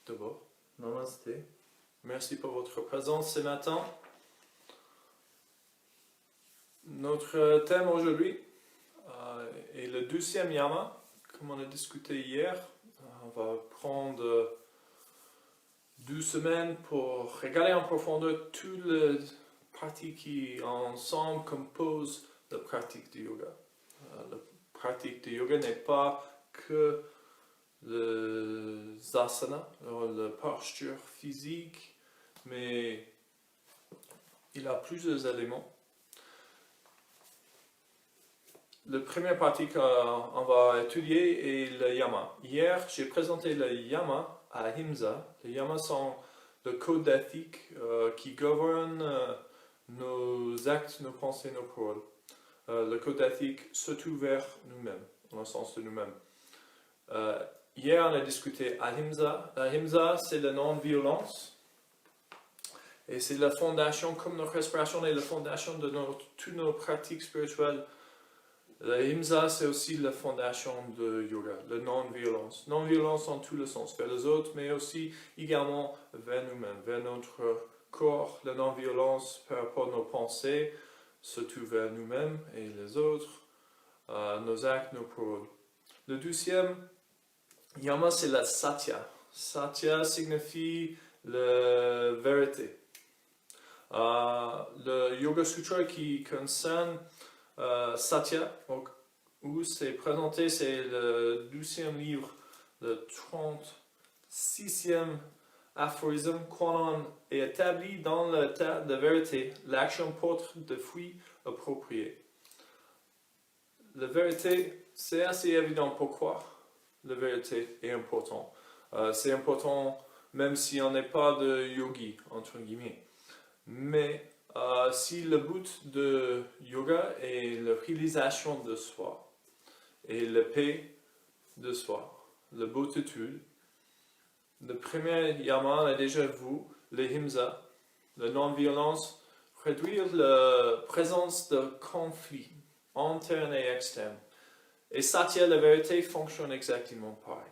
D'abord, namasté. Merci pour votre présence ce matin. Notre thème aujourd'hui est le 12e yama. Comme on a discuté hier, on va prendre 12 semaines pour regarder en profondeur toutes les pratiques qui ensemble composent la pratique du yoga. La pratique du yoga n'est pas que les asanas, la posture physique, mais il a plusieurs éléments. La première pratique qu'on va étudier est le yama. Hier, j'ai présenté le yama à Ahimsa. Les yamas sont le code d'éthique qui gouverne nos actes, nos pensées, nos paroles. Le code d'éthique surtout vers nous-mêmes, dans le sens de nous-mêmes. Hier, on a discuté Ahimsa. Ahimsa, c'est la non-violence. Et c'est la fondation, comme notre respiration est la fondation de toutes nos pratiques spirituelles. L'Ahimsa, c'est aussi la fondation de yoga, la non-violence. Non-violence en tous les sens, vers les autres, mais aussi également vers nous-mêmes, vers notre corps. La non-violence par rapport à nos pensées, surtout vers nous-mêmes et les autres, nos actes, nos paroles. Le 12e yama, c'est la satya. Satya signifie la vérité. Le Yoga Sutra qui concerne Satya, où c'est présenté, c'est le 12e livre, le 36e aphorisme, quand on est établi dans l'état de vérité, l'action porte de fruits appropriés. La vérité, c'est assez évident pourquoi la vérité est importante. C'est important même si on n'est pas de yogi, entre guillemets. Mais si le but de yoga est la réalisation de soi et la paix de soi, la beautétude, le premier yama, on a déjà vu, l'ahimsa, la non-violence, réduire la présence de conflits internes et externes. Et satya, la vérité, fonctionne exactement pareil.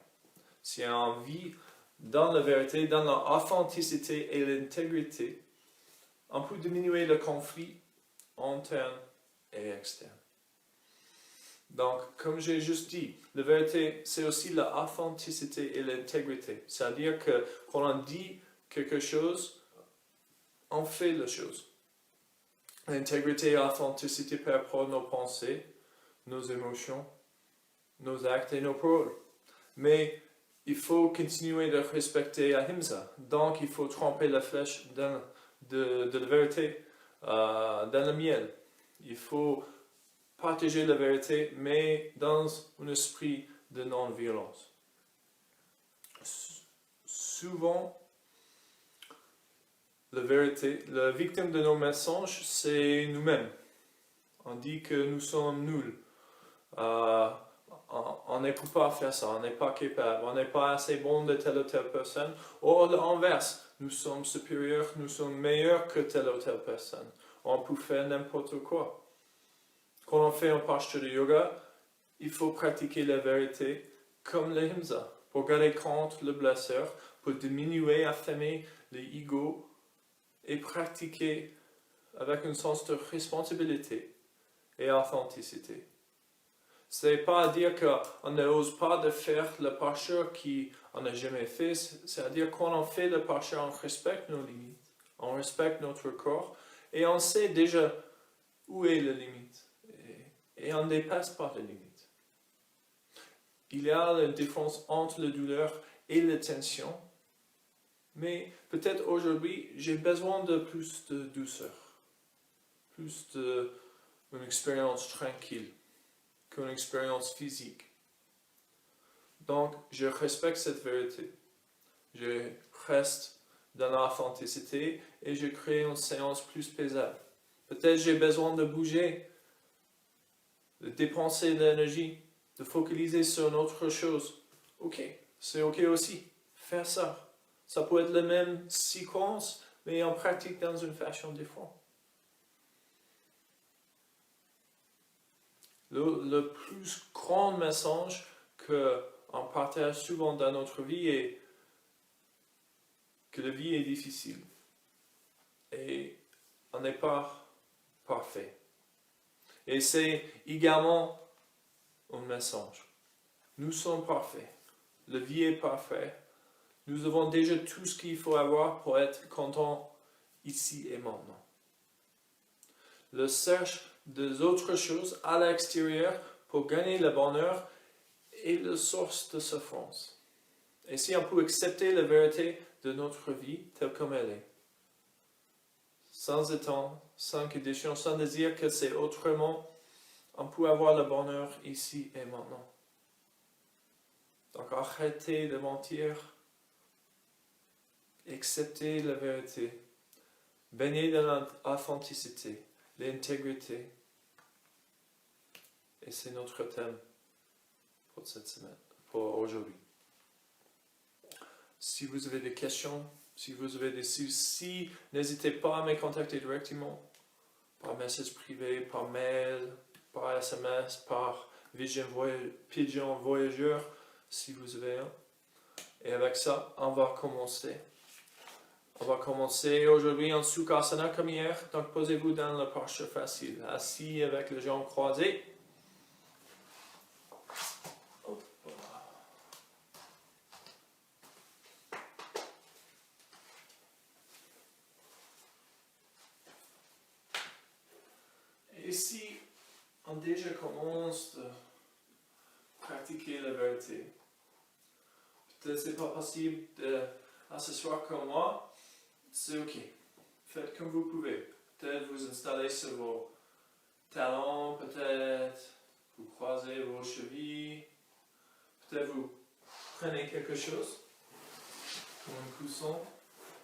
Si on vit dans la vérité, dans l'authenticité et l'intégrité, on peut diminuer le conflit interne et externe. Donc, comme j'ai juste dit, la vérité, c'est aussi l'authenticité et l'intégrité. C'est-à-dire que quand on dit quelque chose, on fait la chose. L'intégrité et l'authenticité par rapport à nos pensées, nos émotions, nos actes et nos paroles. Mais il faut continuer de respecter Ahimsa. Donc, il faut tremper la flèche de la vérité dans le miel. Il faut partager la vérité, mais dans un esprit de non-violence. Souvent, la vérité, la victime de nos mensonges, c'est nous-mêmes. On dit que nous sommes nuls. On n'est pas à faire ça, on n'est pas capable, on n'est pas assez bon de telle ou telle personne. Or, l'inverse, nous sommes supérieurs, nous sommes meilleurs que telle ou telle personne. On peut faire n'importe quoi. Quand on fait un posture de yoga, il faut pratiquer la vérité comme l'ahimsa, pour garder contre le blesseur, pour diminuer, affamer l'ego et pratiquer avec un sens de responsabilité et authenticité. C'est pas à dire qu'on n'ose pas de faire la posture qu'on n'a jamais fait, c'est-à-dire quand on fait la posture, on respecte nos limites, on respecte notre corps et on sait déjà où est la limite et on ne dépasse pas la limite. Il y a la différence entre la douleur et la tension, mais peut-être aujourd'hui j'ai besoin de plus de douceur, plus d'une expérience tranquille qu'une expérience physique. Donc, je respecte cette vérité. Je reste dans l'authenticité et je crée une séance plus paisible. Peut-être j'ai besoin de bouger, de dépenser de l'énergie, de focaliser sur une autre chose. Ok, c'est ok aussi. Faire ça. Ça peut être la même séquence, mais en pratique dans une façon différente. Le plus grand message qu'on partage souvent dans notre vie est la vie est difficile et on n'est pas parfait. Et c'est également un message. Nous sommes parfaits. La vie est parfaite. Nous avons déjà tout ce qu'il faut avoir pour être content ici et maintenant. Le cherche des autres choses à l'extérieur pour gagner le bonheur est la source de souffrance. Et si on peut accepter la vérité de notre vie telle comme elle est, sans attendre, sans condition, sans désir que c'est autrement, on peut avoir le bonheur ici et maintenant. Donc arrêtez de mentir, acceptez la vérité, baignez dans l'authenticité, l'intégrité. Et c'est notre thème pour cette semaine, pour aujourd'hui. Si vous avez des questions, si vous avez des soucis, n'hésitez pas à me contacter directement par message privé, par mail, par SMS, par Pigeon Voyageur, si vous avez un. Et avec ça, on va commencer. On va commencer aujourd'hui en Sukhasana comme hier. Donc posez-vous dans la posture facile, assis avec les jambes croisées. Et si on déjà commence à pratiquer la vérité, peut-être c'est pas possible à ce soir comme moi, c'est ok. Faites comme vous pouvez. Peut-être vous installez sur vos talons, peut-être vous croisez vos chevilles, peut-être vous prenez quelque chose, comme un coussin,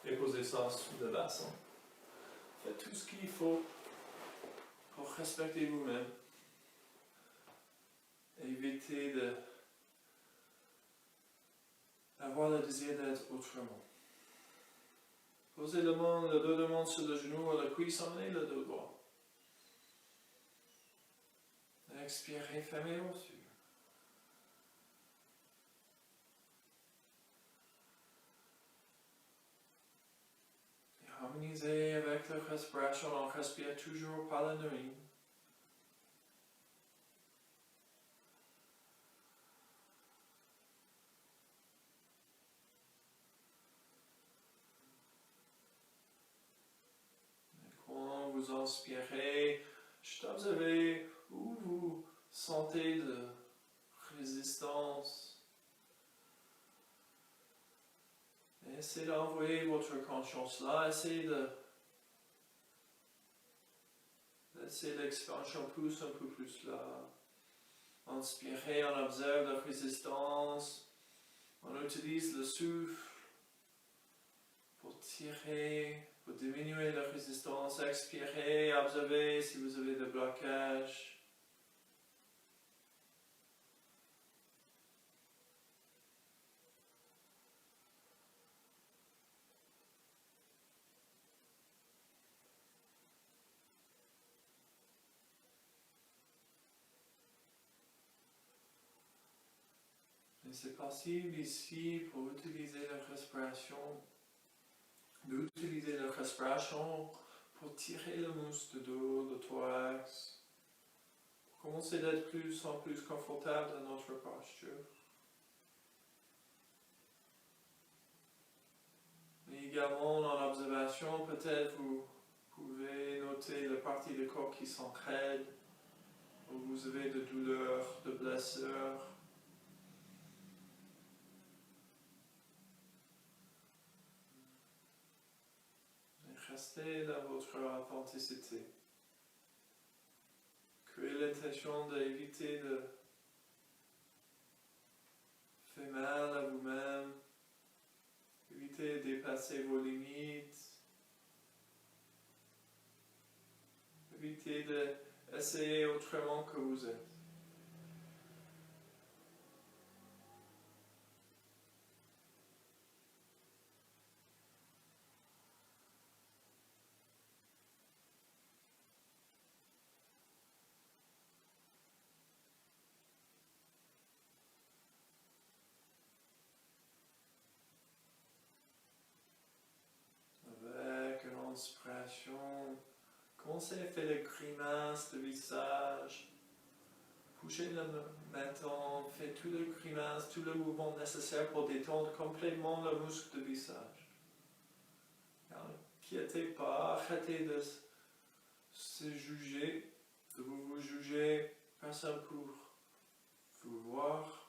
et posez ça sous le bassin. Faites tout ce qu'il faut pour respecter vous-même. Évitez d'avoir le désir d'être autrement. Posez le dos de main sur le genou à la cuisse, emmenez le dos droit. Expirez, fermez vos yeux. Et harmonisez avec la respiration, on respire toujours par la narine. Quand vous inspirez, juste observez où vous sentez de résistance. Et essayez d'envoyer votre conscience là, essayez de laisser l'expansion pousse un peu plus là. Inspirez, on observe la résistance, on utilise le souffle pour tirer, pour diminuer la résistance. Expirez, observez si vous avez des blocages. Et c'est possible ici pour utiliser la respiration, d'utiliser la respiration pour tirer le muscle de dos, le thorax, pour commencer d'être plus en plus confortable dans notre posture. Et également dans l'observation, peut-être vous pouvez noter les parties du corps qui sont raides, où vous avez de douleurs, de blessures. Restez dans votre authenticité. Créez l'intention d'éviter de faire mal à vous-même. Évitez de dépasser vos limites. Évitez d'essayer autrement que vous êtes. inspiration. Commencez à faire les grimaces de visage. Bougez le menton, faites tout le grimace, tout le mouvement nécessaire pour détendre complètement le muscle de visage. N'inquiétez pas, arrêtez de se juger, de vous juger, personne pour vous voir.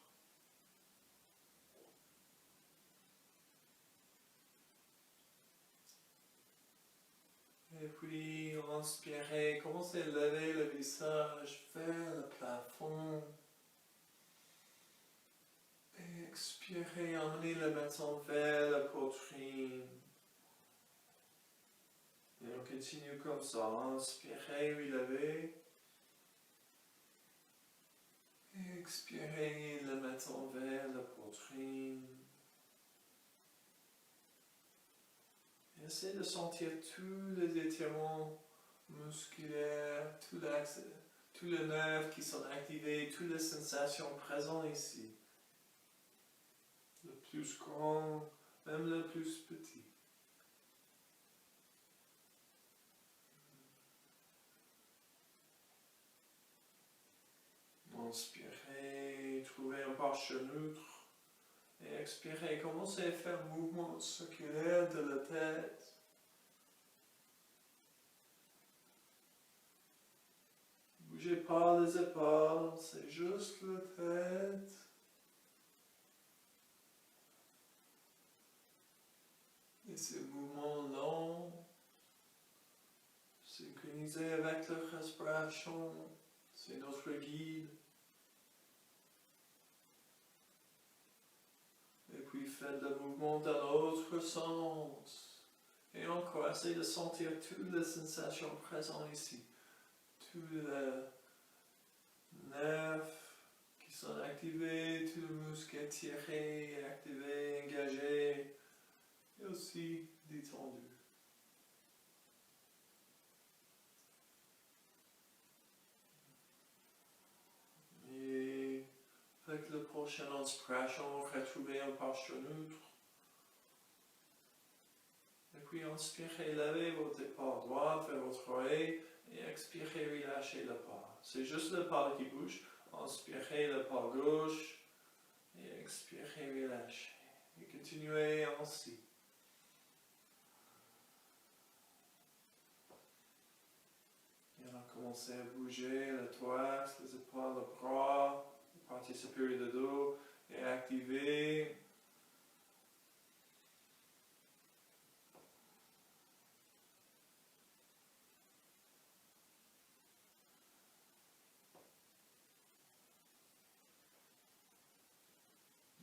Et puis, inspirez, commencez à lever le visage vers le plafond. Et expirez, emmenez le menton vers la poitrine. Et on continue comme ça. Inspirez, relevez. Et expirez, le menton vers la poitrine. Essayez de sentir tous les étirements musculaires, tous les nerfs qui sont activés, toutes les sensations présentes ici. Le plus grand, même le plus petit. Inspirez, trouvez un posture neutre. Et expirez, commencez à faire un mouvement circulaire de la tête. Bougez pas les épaules, c'est juste la tête. Et ce mouvement long, synchronisé avec la respiration, c'est notre guide. Et puis faites le mouvement dans l'autre sens. Et encore, essayez de sentir toutes les sensations présentes ici. Tous les nerfs qui sont activés, tous les muscles étirés, activés, engagés, et aussi détendus. Et avec la prochaine inspiration, retrouvez un posture neutre. Et puis inspirez, levez votre épaule droite vers votre oreille et expirez, relâchez le pas. C'est juste le pas qui bouge. Inspirez le pas gauche et expirez, relâchez. Et continuez ainsi. Et on a commencé à bouger le thorax, les épaules, le bras, la partie supérieure du dos et activer.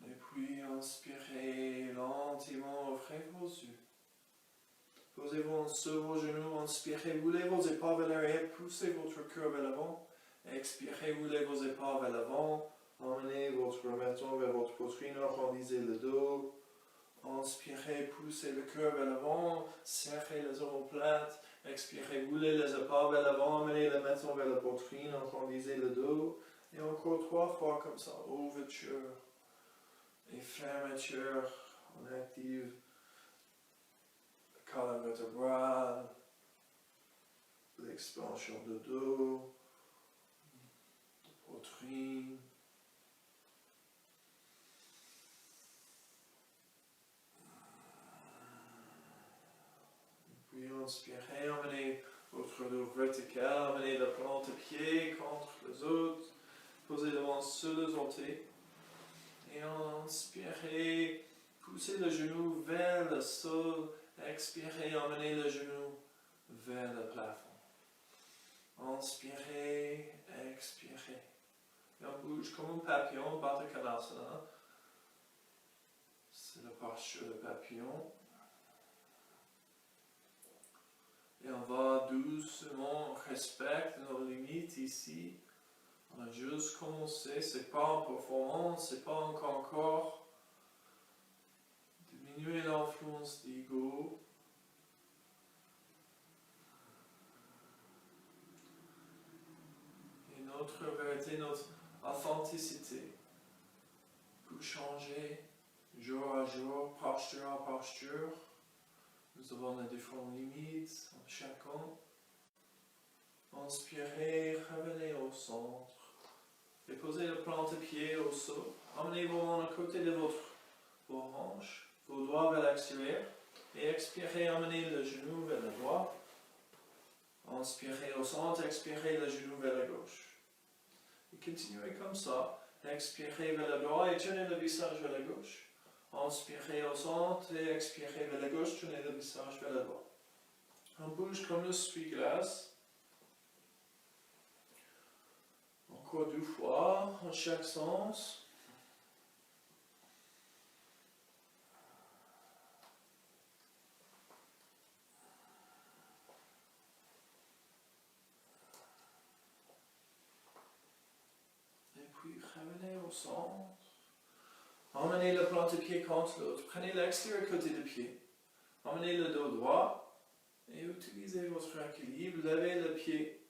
Et puis inspirez lentement, ouvrez vos yeux. Posez-vous sur vos genoux, inspirez, roulez vos épaules vers l'arrière, poussez votre cœur vers l'avant. Expirez, roulez vos épaules vers l'avant. Emmenez votre menton vers votre poitrine, arrondissez le dos. Inspirez, poussez le cœur vers l'avant, serrez les omoplates. Expirez, roulez les épaules vers l'avant, emmenez le menton vers la poitrine, arrondissez le dos. Et encore 3 fois comme ça, ouverture et fermeture. On active la colonne vertébrale, l'expansion du dos, poitrine. Puis inspirez, emmenez votre dos vertical, emmenez la plante de pied contre les autres, posez devant sur les orteils. Et inspirez, poussez le genou vers le sol, expirez, emmenez le genou vers le plafond. Inspirez, expirez. Et on bouge comme un papillon, Baddha Konasana. C'est la posture de papillon. Et on va doucement, on respecte nos limites ici. On a juste commencé, c'est pas en performance, c'est pas encore diminuer l'influence d'ego. Et notre vérité, notre authenticité peut changer jour à jour, posture à posture. Nous avons les différentes limites en chacun. Inspirez, revenez au centre. Déposez le plante-pied au sol. Amenez vos mains à côté de vos hanches, vos doigts vers l'extérieur. Et expirez, amenez le genou vers la droite. Inspirez au centre, expirez le genou vers la gauche. Et continuez comme ça. Expirez vers la droite et tournez le visage vers la gauche. Inspirez au centre et expirez vers la gauche, tournez le visage vers la droite. On bouge comme le essuie-glace. Encore 2 fois, en chaque sens. Et puis revenez au centre. Emmenez le plante-pied contre l'autre. Prenez l'extérieur côté du pied. Emmenez le dos droit. Et utilisez votre équilibre. Levez le pied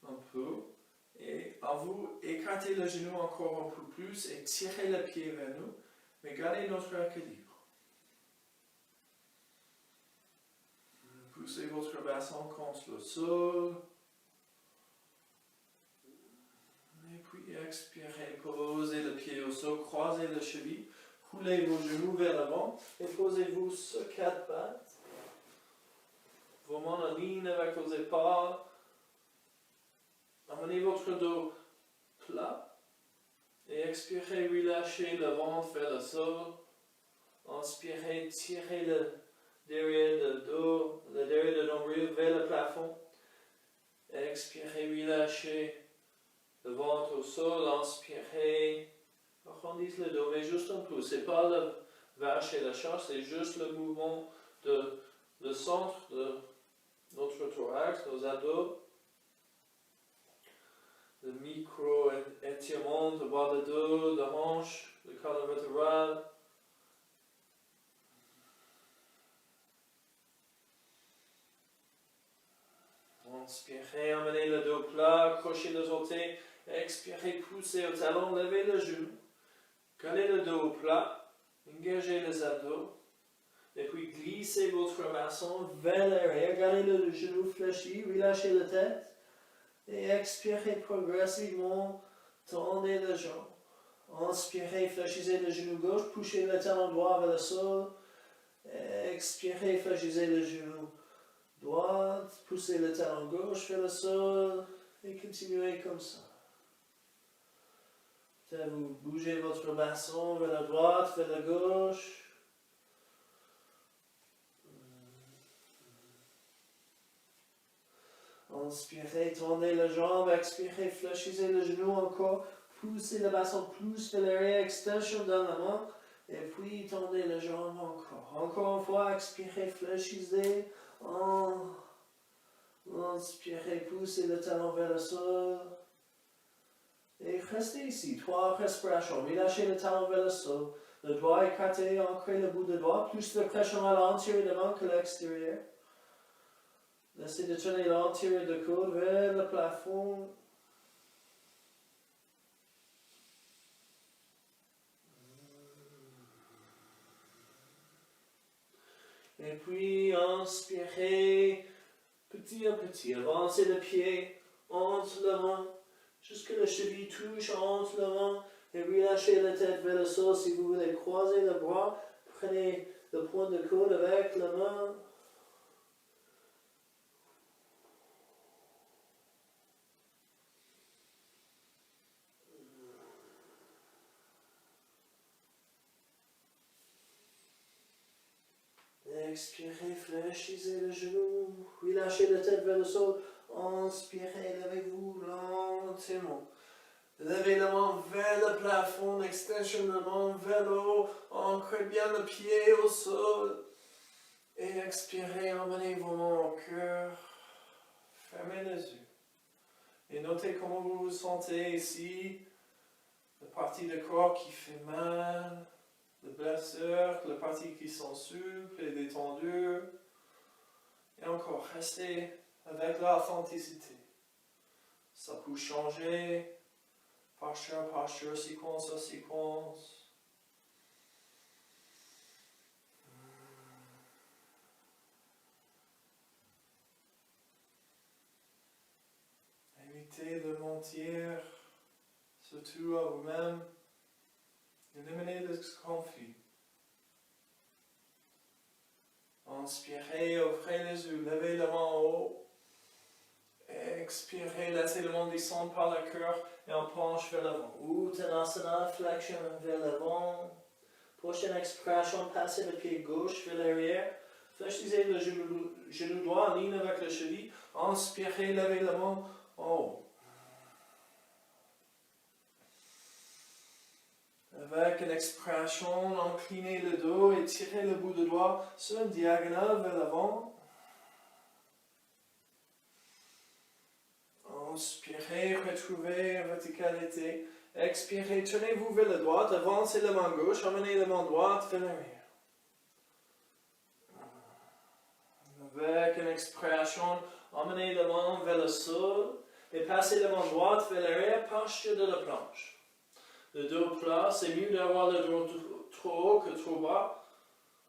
un peu. Et à vous, écartez le genou encore un peu plus et tirez le pied vers nous. Mais gardez notre équilibre. Poussez votre bassin contre le sol. Et puis expirez, posez le pied au sol, croisez le cheville, roulez vos genoux vers l'avant et posez-vous sur 4 pattes. Vos mains en ligne avec vos épaules. Amenez votre dos plat et expirez, relâchez le ventre vers le sol. Inspirez, tirez le derrière le dos, le derrière de nombril vers le plafond. Expirez, relâchez le ventre au sol, inspirez, arrondissez le dos, mais juste un peu. Ce n'est pas le vache et la chasse, c'est juste le mouvement de le centre de notre thorax, nos abdos. Le micro-étirement de bas de dos, de hanche, de colonne vertébrale. Inspirez, amenez le dos plat, accrochez les orteils. Expirez, poussez au talon, levez le genou. Gardez le dos plat, engagez les abdos. Et puis glissez votre bassin vers l'arrière. Gardez le genou fléchi, relâchez la tête. Et expirez progressivement, tendez les jambes. Inspirez, fléchissez le genou gauche, poussez le talon droit vers le sol. Expirez, fléchissez le genou droit, poussez le talon gauche vers le sol. Et continuez comme ça. Vous bougez votre bassin vers la droite, vers la gauche. Inspirez, tendez les jambes, expirez, fléchissez le genou encore, poussez le bassin plus vers l'arrière, extension dans la main, et puis tendez les jambes encore. Encore une fois, expirez, fléchissez, inspirez, poussez le talon vers le sol, et restez ici, 3 respirations, relâchez le talon vers le sol, le doigt écarté, ancrez le bout de doigt, plus de pression à l'intérieur devant que l'extérieur. Laissez de tourner l'intérieur de coude vers le plafond. Et puis inspirez petit à petit. Avancez le pied entre le main, jusque le cheville touche entre le main. Et relâchez la tête vers le sol. Si vous voulez croiser le bras, prenez le point de coude avec la main. Expirez, fléchissez le genou, relâchez la tête vers le sol, inspirez, levez-vous lentement. Levez la main vers le plafond, extension de la main vers le haut, ancrez bien le pied au sol. Et expirez, emmenez vos mains au cœur, fermez les yeux. Et notez comment vous vous sentez ici, la partie du corps qui fait mal. Les blessures, les parties qui sont souples et détendues. Et encore, restez avec l'authenticité. Ça peut changer, posture, séquence à séquence. Évitez de mentir, surtout à vous-même. Éliminez le conflit. Inspirez, ouvrez les yeux, levez la main en haut. Expirez, laissez le monde descendre par le cœur et on penche vers l'avant. Uttanasana, flexion vers l'avant. Prochaine expiration, passez le pied gauche vers l'arrière. Fléchissez le genou droit en ligne avec le cheville. Inspirez, levez la main en haut. Avec une expiration, inclinez le dos et tirez le bout de doigt sur une diagonale vers l'avant. Inspirez, retrouvez la verticalité. Expirez, tournez-vous vers la droite, avancez la main gauche, emmenez la main droite vers l'arrière. Avec une expiration, emmenez la main vers le sol et passez la main droite vers l'arrière, posture de la planche. Le dos plat, c'est mieux d'avoir le dos trop haut que trop bas.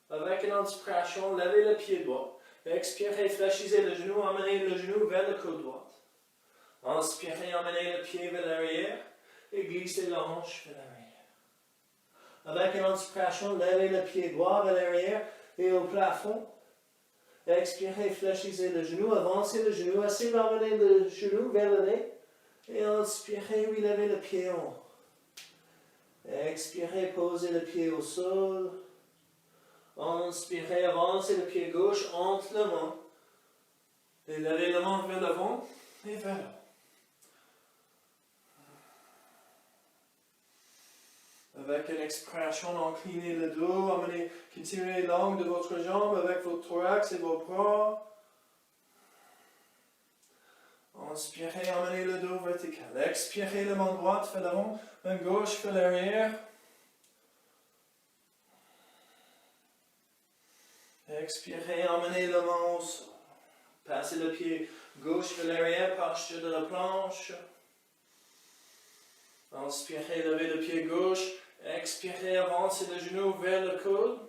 Avec une inspiration, levez le pied droit. Expirez, fléchissez le genou, emmenez le genou vers le coude droit. Inspirez, emmenez le pied vers l'arrière et glissez la hanche vers l'arrière. Avec une inspiration, levez le pied droit vers l'arrière et au plafond. Expirez, fléchissez le genou, avancez le genou, essayez d'emmener le genou vers le nez. Et inspirez, oui, levez le pied en haut. Expirez, posez le pied au sol. Inspirez, avancez le pied gauche entre les mains. Et levez la main vers l'avant et vers l'avant. Avec une expiration, inclinez le dos, continuez l'angle de votre jambe avec votre thorax et vos bras. Inspirez, emmenez le dos vertical. Expirez, la main droite vers l'avant, main gauche vers l'arrière. Expirez, emmenez la main au sol. Passez le pied gauche vers l'arrière, posture de la planche. Inspirez, levez le pied gauche. Expirez, avancez le genou vers le coude.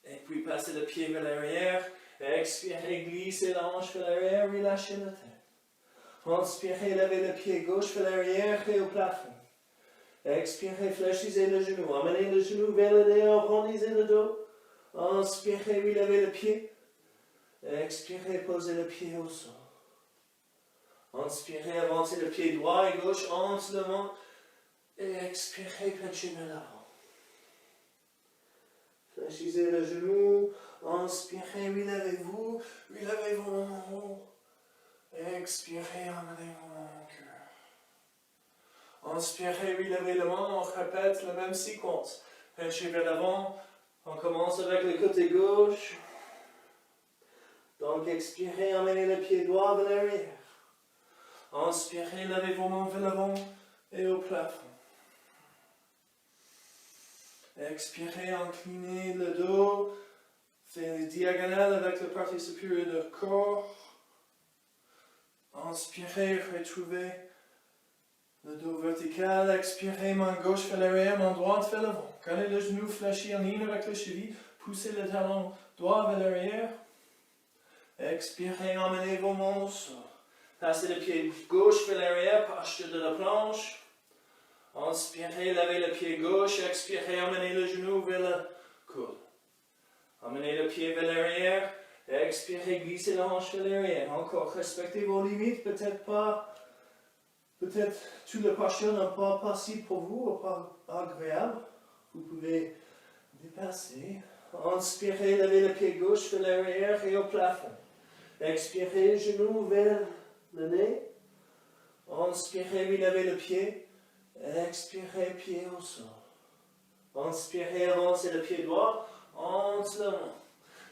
Et puis passez le pied vers l'arrière. Expirez, glissez la hanche vers l'arrière, relâchez la tête. Inspirez, levez le pied gauche vers l'arrière et au plafond. Expirez, fléchissez le genou. Amenez le genou vers le nez, arrondissez le dos. Inspirez, levez le pied. Expirez, posez le pied au sol. Inspirez, avancez le pied droit et gauche entre les mains. Et expirez, penchez vers l'avant. Fléchissez le genou. Inspirez, relevez-vous en haut. Expirez, emmenez vos mains au cœur. Inspirez, relevez les mains, on répète la même séquence. Penchez vers l'avant, on commence avec le côté gauche. Donc expirez, emmenez le pied droit vers l'arrière. Inspirez, levez vos mains vers l'avant et au plafond. Expirez, inclinez le dos. Faites les diagonales avec la partie supérieure du corps. Inspirez, retrouvez le dos vertical. Expirez, main gauche vers l'arrière, main droite vers l'avant. Gardez le genou fléchi en ligne avec le cheville. Poussez le talon droit vers l'arrière. Expirez, emmenez vos mains au sol. Passez le pied gauche vers l'arrière, posture de la planche. Inspirez, levez le pied gauche. Expirez, emmenez le genou vers le coude. Emmenez le pied vers l'arrière. Expirez, glissez la hanche vers l'arrière. Encore, respectez vos limites. Peut-être tout le posture n'est pas possible pour vous ou pas agréable. Vous pouvez dépasser. Inspirez, levez le pied gauche vers l'arrière et au plafond. Expirez, genou vers le nez. Inspirez, levez le pied. Expirez, pied au sol. Inspirez, avancez le pied droit entre les mains.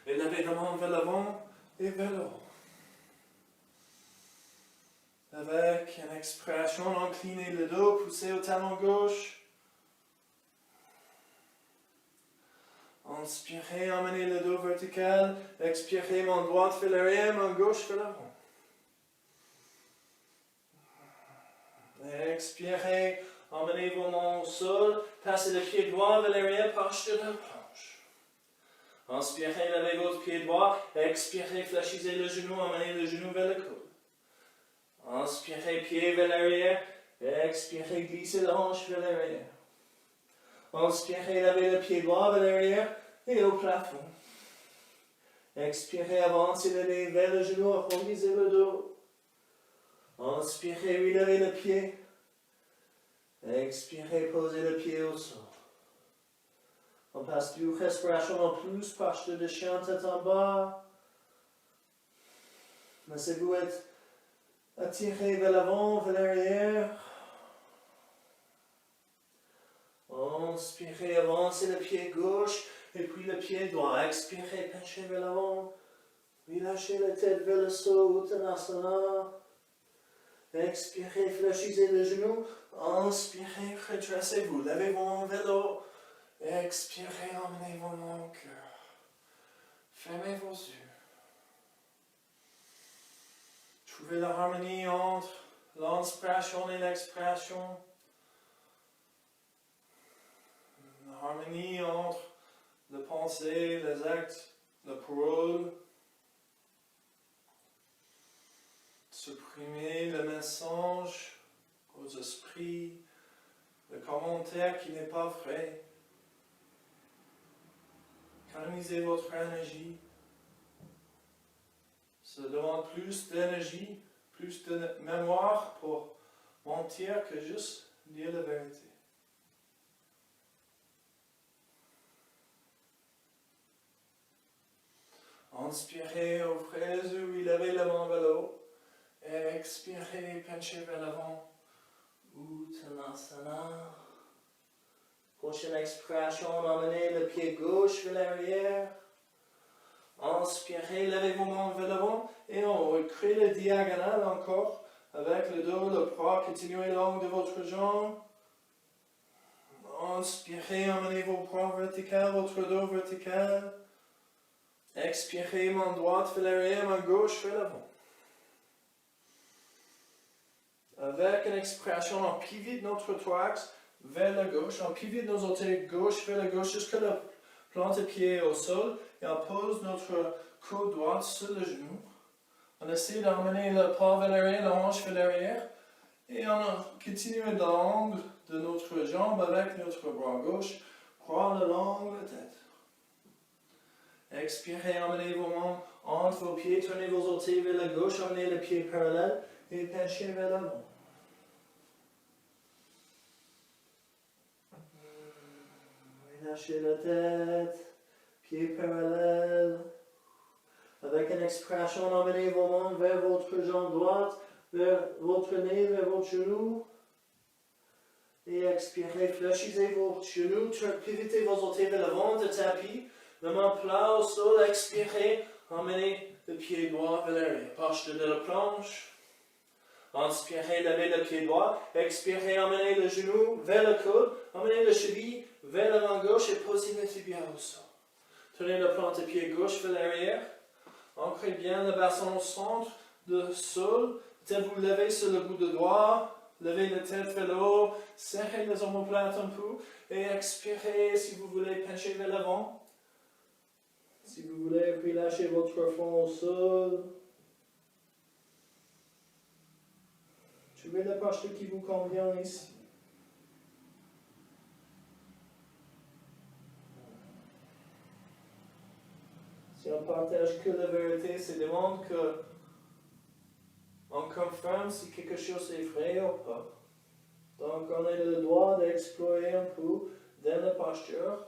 Et levez la main vers l'avant et vers le haut. Avec une expiration, inclinez le dos, poussez au talon gauche. Inspirez, emmenez le dos vertical. Expirez, main droite vers l'arrière, main gauche vers l'avant. Expirez, emmenez vos mains au sol. Passez le pied droit vers l'arrière, posture de la planche. Inspirez, levez votre pied droit. Expirez, fléchissez le genou, emmenez le genou vers le coude. Inspirez, pied vers l'arrière. Expirez, glissez la hanche vers l'arrière. Inspirez, lavez le pied droit vers l'arrière et au plafond. Expirez, avancez le nez vers le genou, arrondissez le dos. Inspirez, relevez le pied. Expirez, posez le pied au sol. On passe du respiration en plus, posture de chien, tête en bas. Laissez-vous être attiré vers l'avant, vers l'arrière. Inspirez, avancez le pied gauche et puis le pied droit. Expirez, penchez vers l'avant. Relâchez la tête vers le sol, Uttanasana. Expirez, fléchissez le genou. Inspirez, redressez-vous. Levez vos mains vers l'eau. Expirez, emmenez vos mains au cœur. Fermez vos yeux. Trouvez la harmonie entre l'inspiration et l'expiration. La harmonie entre les pensées, les actes, la parole. Supprimez le message aux esprits, le commentaire qui n'est pas vrai. Canalisez votre énergie. Ça demande plus d'énergie, plus de mémoire pour mentir que juste dire la vérité. Inspirez, ouvrez les yeux, relevez la main vers le haut. Expirez, penchez vers l'avant. Uttanasana. Prochaine expiration, emmenez le pied gauche vers l'arrière. Inspirez, levez vos mains vers l'avant et en haut. Créez le diagonale encore avec le dos, le bras, continuez long de votre jambe. Inspirez, emmenez vos bras verticaux, votre dos vertical. Expirez, main droite vers l'arrière, main gauche vers l'avant. Avec une expiration, on pivot notre thorax vers la gauche, on pivot nos orteils gauche vers la gauche jusqu'à la plante de pied au sol et on pose notre coude droit sur le genou. On essaie d'emmener le pas vers l'arrière, la hanche vers l'arrière et on continue l'angle de notre jambe avec notre bras gauche, prendre l'angle de tête. Expirez, emmenez vos mains entre vos pieds, tournez vos orteils vers la gauche, emmenez le pied parallèle et penchez vers l'avant. Relâchez la tête, pied parallèle. Avec une expiration, emmenez vos mains vers votre jambe droite, vers votre nez, vers votre genou. Et expirez, fléchissez vos genoux, pivotez vos orteils vers l'avant de tapis. La main plat au sol, expirez, emmenez le pied droit vers l'arrière. Posture de la planche. Inspirez, levez le pied droit. Expirez, emmenez le genou vers le coude. Emmenez le cheville vers la main gauche et posez le tibia au sol. Tournez la plante de pied gauche vers l'arrière. Ancrez bien le bassin au centre du sol. Peut-être vous levez sur le bout de doigt. Levez la tête vers le haut. Serrez les omoplates un peu. Et expirez si vous voulez pencher vers l'avant. Si vous voulez, puis lâchez votre front au sol. Trouvez la posture qui vous convient ici. Si on partage que la vérité, ça demande que on confirme si quelque chose est vrai ou pas. Donc on a le droit d'explorer un peu dans la posture.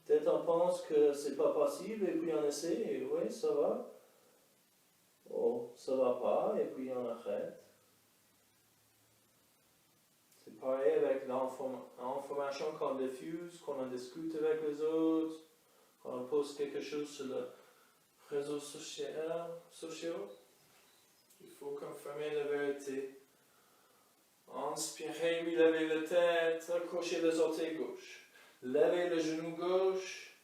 Peut-être on pense que c'est pas possible et puis on essaie et oui, ça va. Oh, ça va pas et puis on arrête. C'est pareil avec l'information qu'on diffuse, qu'on en discute avec les autres, quand on poste quelque chose sur les réseaux sociaux. Il faut confirmer la vérité. Inspirez, relevez la tête, accrochez les orteils gauche. Levez le genou gauche,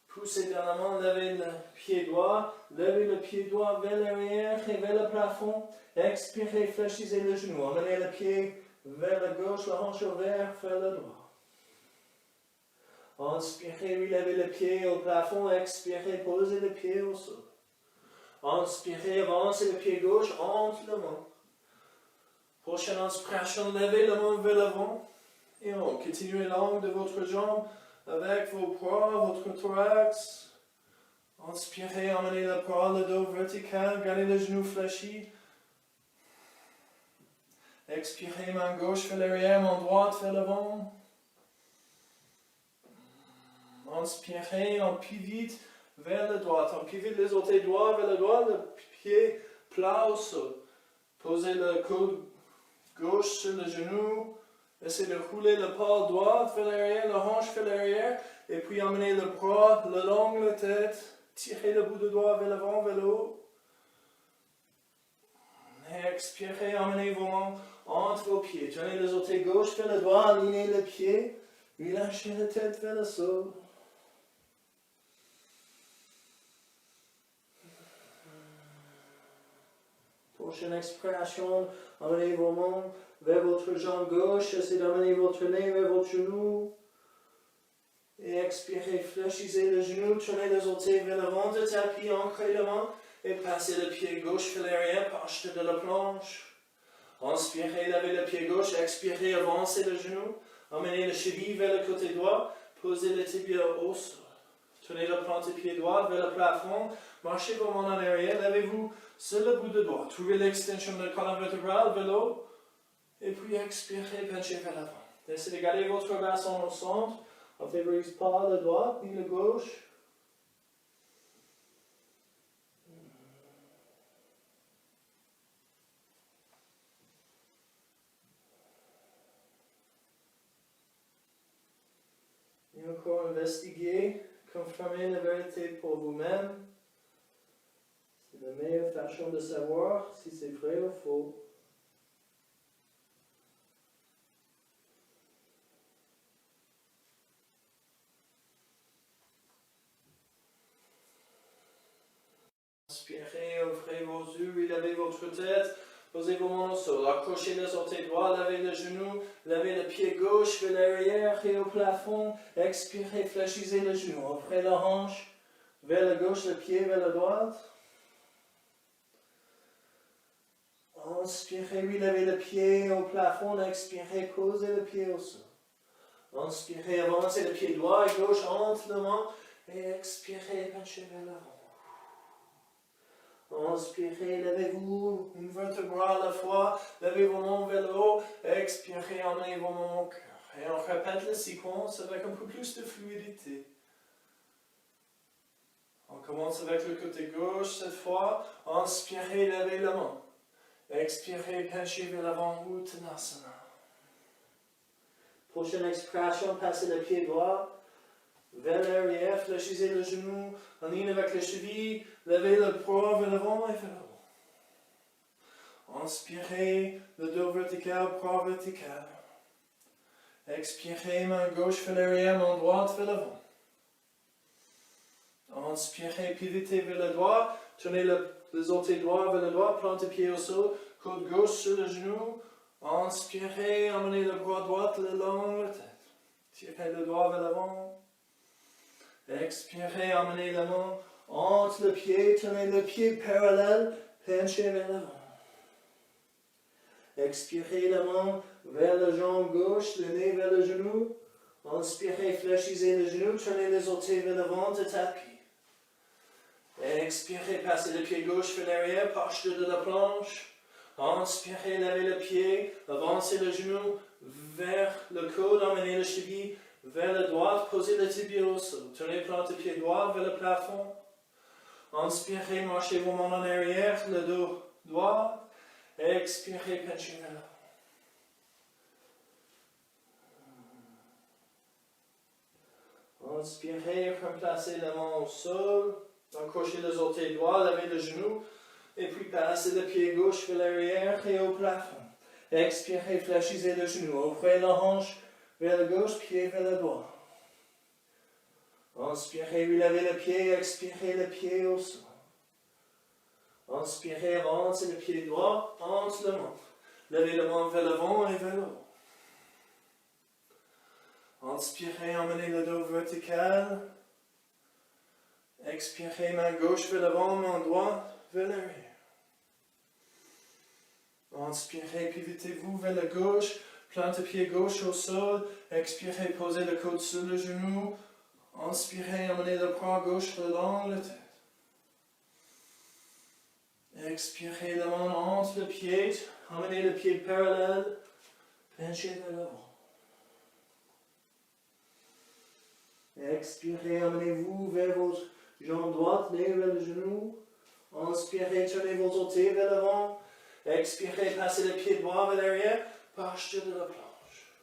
poussez dans la main, levez le pied droit, levez le pied droit vers l'arrière et vers le plafond. Expirez, fléchissez le genou, emmenez le pied vers la gauche, la hanche ouverte vers le droit. Inspirez, relevez le pied au plafond, expirez, posez le pied au sol. Inspirez, avancez le pied gauche entre les mains. Prochaine inspiration, levez la main vers l'avant. Et on continue l'angle de votre jambe avec vos bras, votre thorax. Inspirez, emmenez le bras, le dos vertical, gardez le genou fléchi. Expirez, main gauche vers l'arrière, main droite vers l'avant. Inspirez, on pivite vers la droite. On pivite les orteils droits vers la droite, le pied plat au sol. Posez le coude gauche sur le genou. Essayez de rouler le pas droit vers l'arrière, la hanche vers l'arrière. Et puis emmenez le bras le long de la tête. Tirez le bout de doigt vers l'avant, vers le haut. Expirez, emmenez vos mains entre vos pieds. Tournez les orteils gauche vers le droit, alignez le pied. Relâchez la tête vers le sol. Prochaine expiration, emmenez vos mains vers votre jambe gauche, essayez d'amener votre nez vers votre genou. Et expirez, fléchissez le genou, tournez les orteils vers l'avant du tapis, ancrez la main et passez le pied gauche vers l'arrière, penche de la planche. Inspirez, levez le pied gauche, expirez, avancez le genou, emmenez le cheville vers le côté droit, posez le tibia au sol. Tournez le plante-pied droit vers le plafond, marchez vos mains en arrière, levez-vous sur le bout de doigt. Trouvez l'extension de la colonne vertébrale vers l'eau. Et puis expirez, penchez vers l'avant. Essayez de garder votre bassin au centre. On ne favorise pas la droite ni la gauche. Et encore investiguer, confirmer la vérité pour vous-même. C'est la meilleure façon de savoir si c'est vrai ou faux. Inspirez, ouvrez vos yeux, relevez votre tête, posez vos mains au sol, accrochez les orteils droits, levez le genou, levez le pied gauche vers l'arrière et au plafond, expirez, fléchissez le genou, ouvrez la hanche vers la gauche, le pied vers la droite. Inspirez, relevez le pied au plafond, expirez, posez le pied au sol. Inspirez, avancez le pied droit et gauche entre les mains et expirez, penchez vers l'avant. Inspirez, levez-vous une vertébrale à la fois, levez vos mains vers le haut, expirez, emmenez vos mains au cœur. Et on répète la séquence avec un peu plus de fluidité. On commence avec le côté gauche cette fois. Inspirez, levez la main. Expirez, penchez vers l'avant, Uttanasana. Prochaine expiration, passez le pied droit vers l'arrière, fléchissez le genou, en ligne avec les chevilles, levez le bras vers l'avant et vers le haut. Inspirez, le dos vertical, bras vertical. Expirez, main gauche vers l'arrière, main droite vers l'avant. Inspirez, pivotez vers le droit, tournez les orteils droits vers le droit, plantez le pied au sol, coude gauche sur le genou. Inspirez, emmenez le bras droit le long de la tête. Tirez le doigt vers l'avant. Expirez, emmenez la main entre le pied, tenez le pied parallèle, penchez vers l'avant. Expirez la main vers la jambe gauche, le nez vers le genou. Inspirez, fléchissez le genou, tournez les orteils vers l'avant du tapis. Expirez, passez le pied gauche vers l'arrière, posture de la planche. Inspirez, levez le pied, avancez le genou vers le coude, emmenez le cheville vers la droite, posez le tibia au sol. Tournez plante pied droit vers le plafond. Inspirez, marchez vos mains en arrière, le dos droit. Expirez, penchez vers l'avant. Inspirez, remplacez la main au sol. Accrochez les orteils droits, levez le genou. Et puis passez le pied gauche vers l'arrière et au plafond. Expirez, fléchissez le genou. Ouvrez la hanche vers la gauche, pied vers le droit. Inspirez, relevez le pied, expirez le pied au sol. Inspirez, avancez le pied droit entre les mains. Levez la main vers l'avant et vers le haut. Inspirez, emmenez le dos vertical. Expirez, main gauche vers l'avant, main droite vers l'arrière. Inspirez, pivotez-vous vers la gauche. Plante pied gauche au sol. Expirez, posez le coude sur le genou. Inspirez, emmenez le bras gauche le long de la tête. Expirez, la main entre le pied. Emmenez le pied parallèle. Penchez vers l'avant. Expirez, emmenez-vous vers votre jambe droite, nez vers le genou. Inspirez, tournez vos orteils vers l'avant. Expirez, passez le pied droit vers l'arrière, posture de la planche.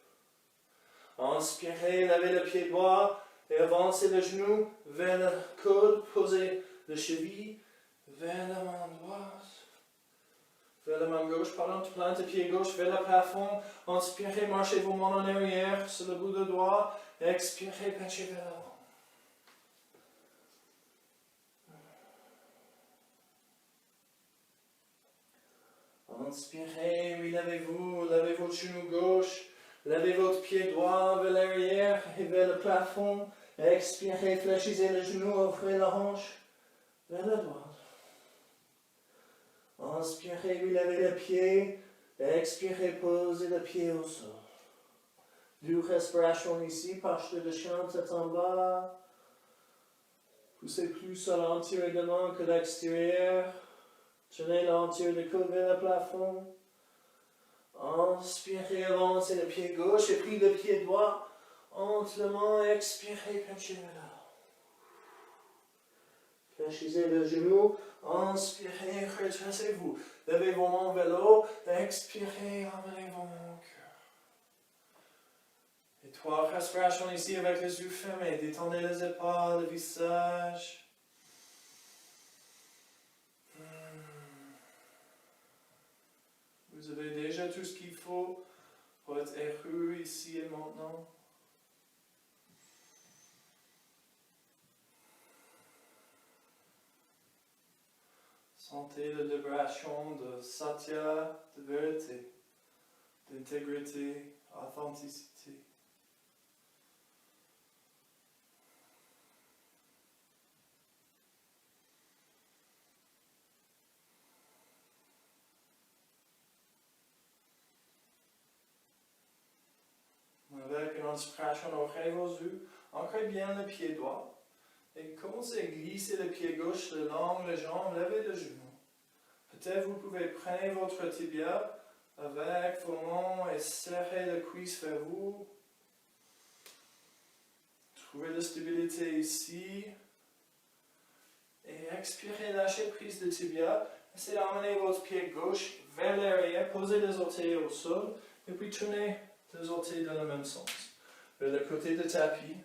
Inspirez, levez le pied droit et avancez le genou vers le coude, posez le cheville vers la main droite. Vers la main gauche, pardon, plante le pied gauche vers le plafond. Inspirez, marchez vos mains en arrière sur le bout de doigt. Expirez, penchez vers l'avant. Inspirez, oui, levez-vous, levez votre genou gauche, levez votre pied droit vers l'arrière et vers le plafond. Expirez, fléchissez le genou, ouvrez la hanche vers la droite. Inspirez, oui, levez le pied, expirez, posez le pied au sol. Deux respirations ici, posture de chien, tête en bas. Poussez plus à l'intérieur de main que l'extérieur. Tenez l'entier du coude vers le plafond. Inspirez, avancez le pied gauche et puis le pied droit. Entre les mains, expirez, penchez vers l'avant. Fléchissez le genou. Inspirez, retracez-vous. Levez vos mains vers le haut. Expirez, emmenez vos mains au cœur. Et 3 respirations ici avec les yeux fermés. Détendez les épaules, le visage. Vous avez déjà tout ce qu'il faut pour être heureux ici et maintenant. Sentez la libération de satya, de vérité, d'intégrité, authenticité. Avec une inspiration, ouvrez vos yeux, ancrez bien le pied droit et commencez à glisser le pied gauche le long des jambes, levez le genou. Peut-être vous pouvez prendre votre tibia avec vos mains et serrer le cuisse vers vous. Trouvez la stabilité ici. Et expirez, lâchez prise de tibia. Essayez d'emmener votre pied gauche vers l'arrière, posez les orteils au sol et puis tournez les orteils dans le même sens. Vers le côté du tapis.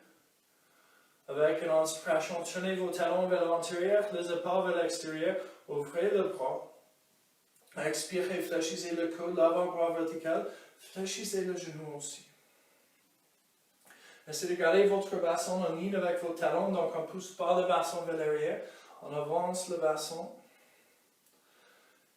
Avec une inspiration, tournez vos talons vers l'intérieur, les épaules vers l'extérieur, ouvrez le bras. Expirez, fléchissez le coude, l'avant-bras vertical, fléchissez le genou aussi. Essayez de garder votre bassin en ligne avec vos talons, donc on ne pousse pas le bassin vers l'arrière, on avance le bassin.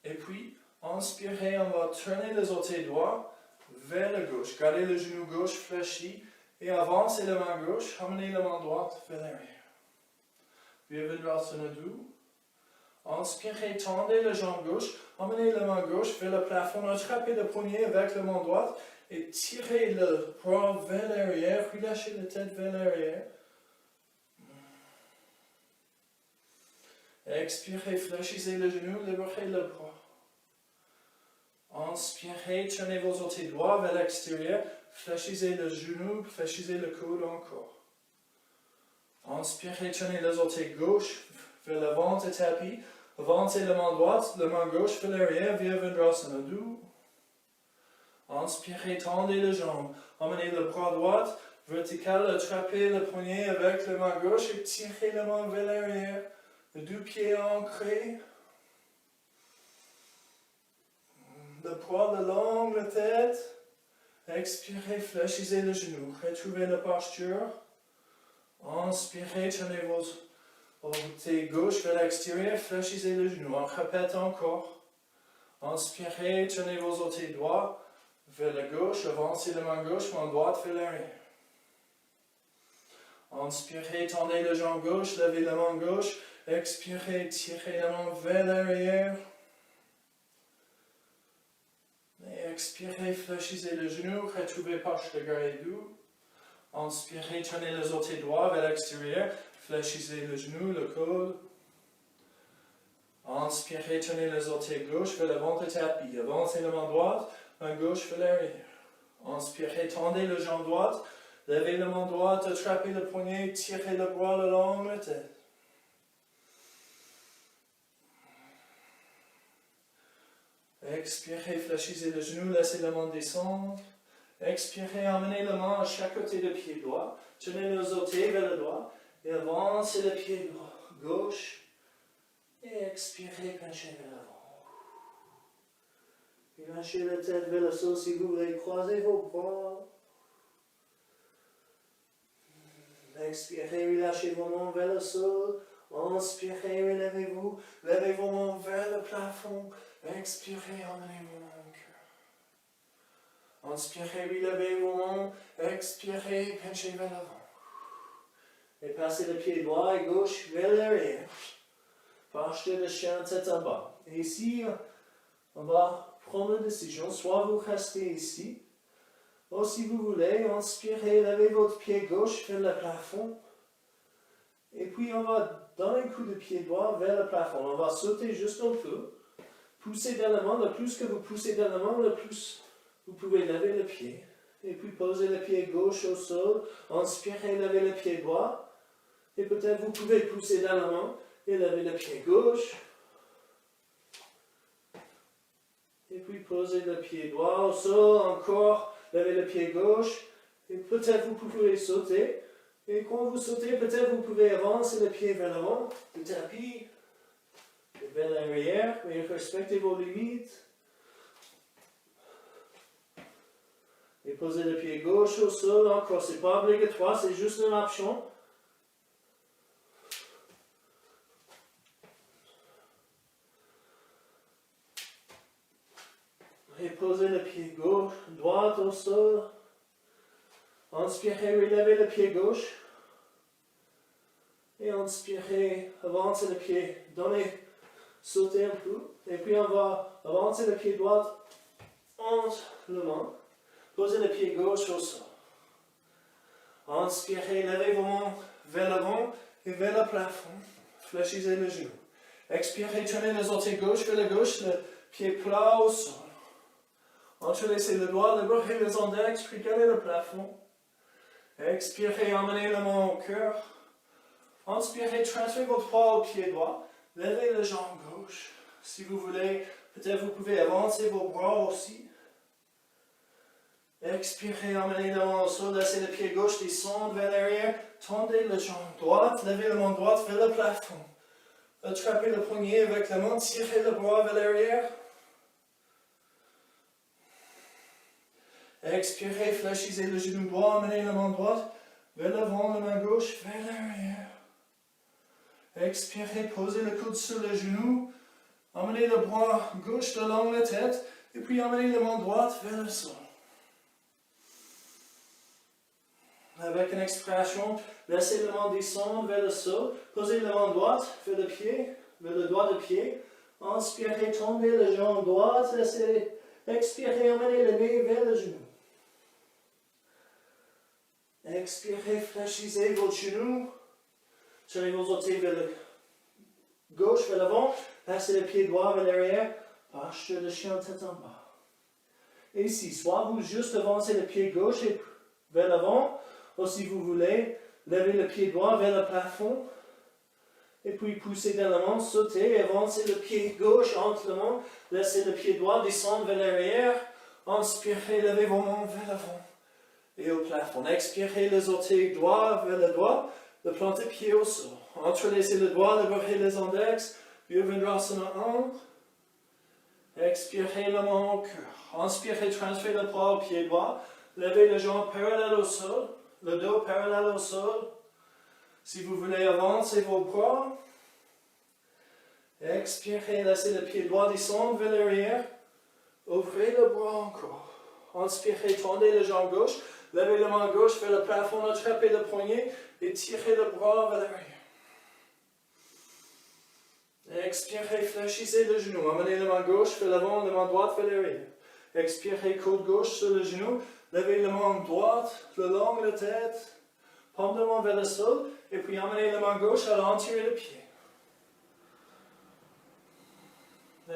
Et puis, inspirez, on va tourner les orteils droits vers la gauche. Gardez le genou gauche fléchi et avancez la main gauche, amenez la main droite vers l'arrière. Virabhadrasana 2. Inspirez, tendez la jambe gauche, emmenez la main gauche vers le plafond, attrapez le poignet avec la main droite et tirez le bras vers l'arrière, relâchez la tête vers l'arrière. Expirez, fléchissez le genou, libérez le bras. Inspirez, tournez vos orteils droits vers l'extérieur, fléchissez le genou, fléchissez le coude encore. Inspirez, tournez les orteils gauche vers l'avant du tapis, avancez la main droite, la main gauche vers l'arrière, Virabhadrasana 2. Inspirez, tendez les jambes, emmenez le bras droit, vertical, attrapez le poignet avec la main gauche et tirez la main vers l'arrière. Les deux pieds ancrés. Le poids le long de la tête. Expirez, fléchissez le genou. Retrouvez la posture. Inspirez, tournez vos orteils gauche vers l'extérieur. Fléchissez le genou. On répète encore. Inspirez, tournez vos orteils droits vers la gauche. Avancez la main gauche, main droite vers l'arrière. Inspirez, tendez la jambe gauche, levez la main gauche. Expirez, tirez la main vers l'arrière. Et expirez, fléchissez le genou, retrouvez poche de garde doux. Inspirez, tenez les orteils droits vers l'extérieur, fléchissez le genou, le coude. Inspirez, tenez les orteils gauche vers l'avant du tapis. Avancez la main droite, main gauche vers l'arrière. Inspirez, tendez la jambe droite, levez la main droite, attrapez le poignet, tirez le bras le long de la tête. Expirez, fléchissez le genou, laissez la main descendre. Expirez, emmenez la main à chaque côté du pied droit. Tenez les orteils vers le droit et avancez le pied droit, gauche. Et expirez, penchez vers l'avant. Et lâchez la tête vers le sol si vous voulez. Croisez vos bras. Expirez, relâchez vos mains vers le sol. Inspirez, relevez-vous. Levez vos mains vers le plafond. Expirez, emmenez vos mains au cœur. Inspirez, relevez vos mains. Expirez, penchez vers l'avant. Et passez le pied droit et gauche vers l'arrière. Posture de chien tête en bas. Et ici, on va prendre une décision. Soit vous restez ici, ou si vous voulez, inspirez, levez votre pied gauche vers le plafond. Et puis on va donner un coup de pied droit vers le plafond. On va sauter juste un peu. Poussez dans la main. Le plus que vous poussez dans la main, le plus vous pouvez lever le pied. Et puis posez le pied gauche au sol. Inspirez, levez le pied droit. Et peut-être vous pouvez pousser dans la main. Et levez le pied gauche. Et puis posez le pied droit au sol. Encore, levez le pied gauche. Et peut-être vous pouvez sauter. Et quand vous sautez, peut-être vous pouvez avancer le pied vers l'avant, le tapis, et vers l'arrière, mais respectez vos limites. Et posez le pied gauche au sol. Encore, c'est pas obligatoire, c'est juste une option. Et posez le pied gauche, droit au sol. Inspirez, relevez le pied gauche. Et inspirez, avancez le pied, donnez, sautez un peu. Et puis on va avancer le pied droit entre les mains. Posez le pied gauche au sol. Inspirez, levez vos mains vers l'avant et vers le plafond. Fléchissez le genou. Expirez, tournez les orteils gauche vers la gauche, le pied plat au sol. Entrelacez le doigt, le bras et les index, regardez le plafond. Expirez, emmenez la main au cœur. Inspirez, transférez votre poids au pied droit. Levez la jambe gauche. Si vous voulez, peut-être vous pouvez avancer vos bras aussi. Expirez, emmenez la main au sol, laissez le pied gauche descendre vers l'arrière. Tendez la jambe droite, levez la main droite vers le plafond. Attrapez le poignet avec la main, tirez le bras vers l'arrière. Expirez, fléchissez le genou droit, emmenez la main droite vers l'avant, la main gauche vers l'arrière. Expirez, posez le coude sur le genou, emmenez le bras gauche le long de la tête, et puis emmenez la main droite vers le sol. Avec une expiration, laissez la main descendre vers le sol, posez la main droite vers le pied, vers le doigt de pied. Inspirez, tendez la jambe droite, laissez, expirez, emmenez le nez vers le genou. Expirez, fléchissez votre genou. Tenez vos orteils vers le gauche, vers l'avant. Passez le pied droit vers l'arrière. Posture de chien tête en bas. Et ici, soit vous juste avancez le pied gauche et vers l'avant, ou si vous voulez, levez le pied droit vers le plafond. Et puis poussez dans la main, sautez et avancez le pied gauche entre les mains. Laissez le pied droit descendre vers l'arrière. Inspirez, levez vos mains vers l'avant. Et au plafond. Expirez les orteils droits vers le doigt, le plante-pied au sol. Entrelacez le doigt, le bras et les index. Virabhadrasana 1. Expirez la main au cœur. Inspirez, transférez le poids au pied droit. Levez les jambes parallèles au sol, le dos parallèle au sol. Si vous voulez avancer vos bras. Expirez, laissez le pied droit descendre vers l'arrière. Ouvrez le bras encore. Inspirez, tendez la jambe gauche. Levez la main gauche vers le plafond, attrapez le poignet et tirez le bras vers l'arrière. Expirez, fléchissez le genou. Emmenez la main gauche vers l'avant, la main droite vers l'arrière. Expirez, côte gauche sur le genou. Levez la main droite, le long de la tête. Paume de main vers le sol. Et puis amenez la main gauche à l'entier du pied.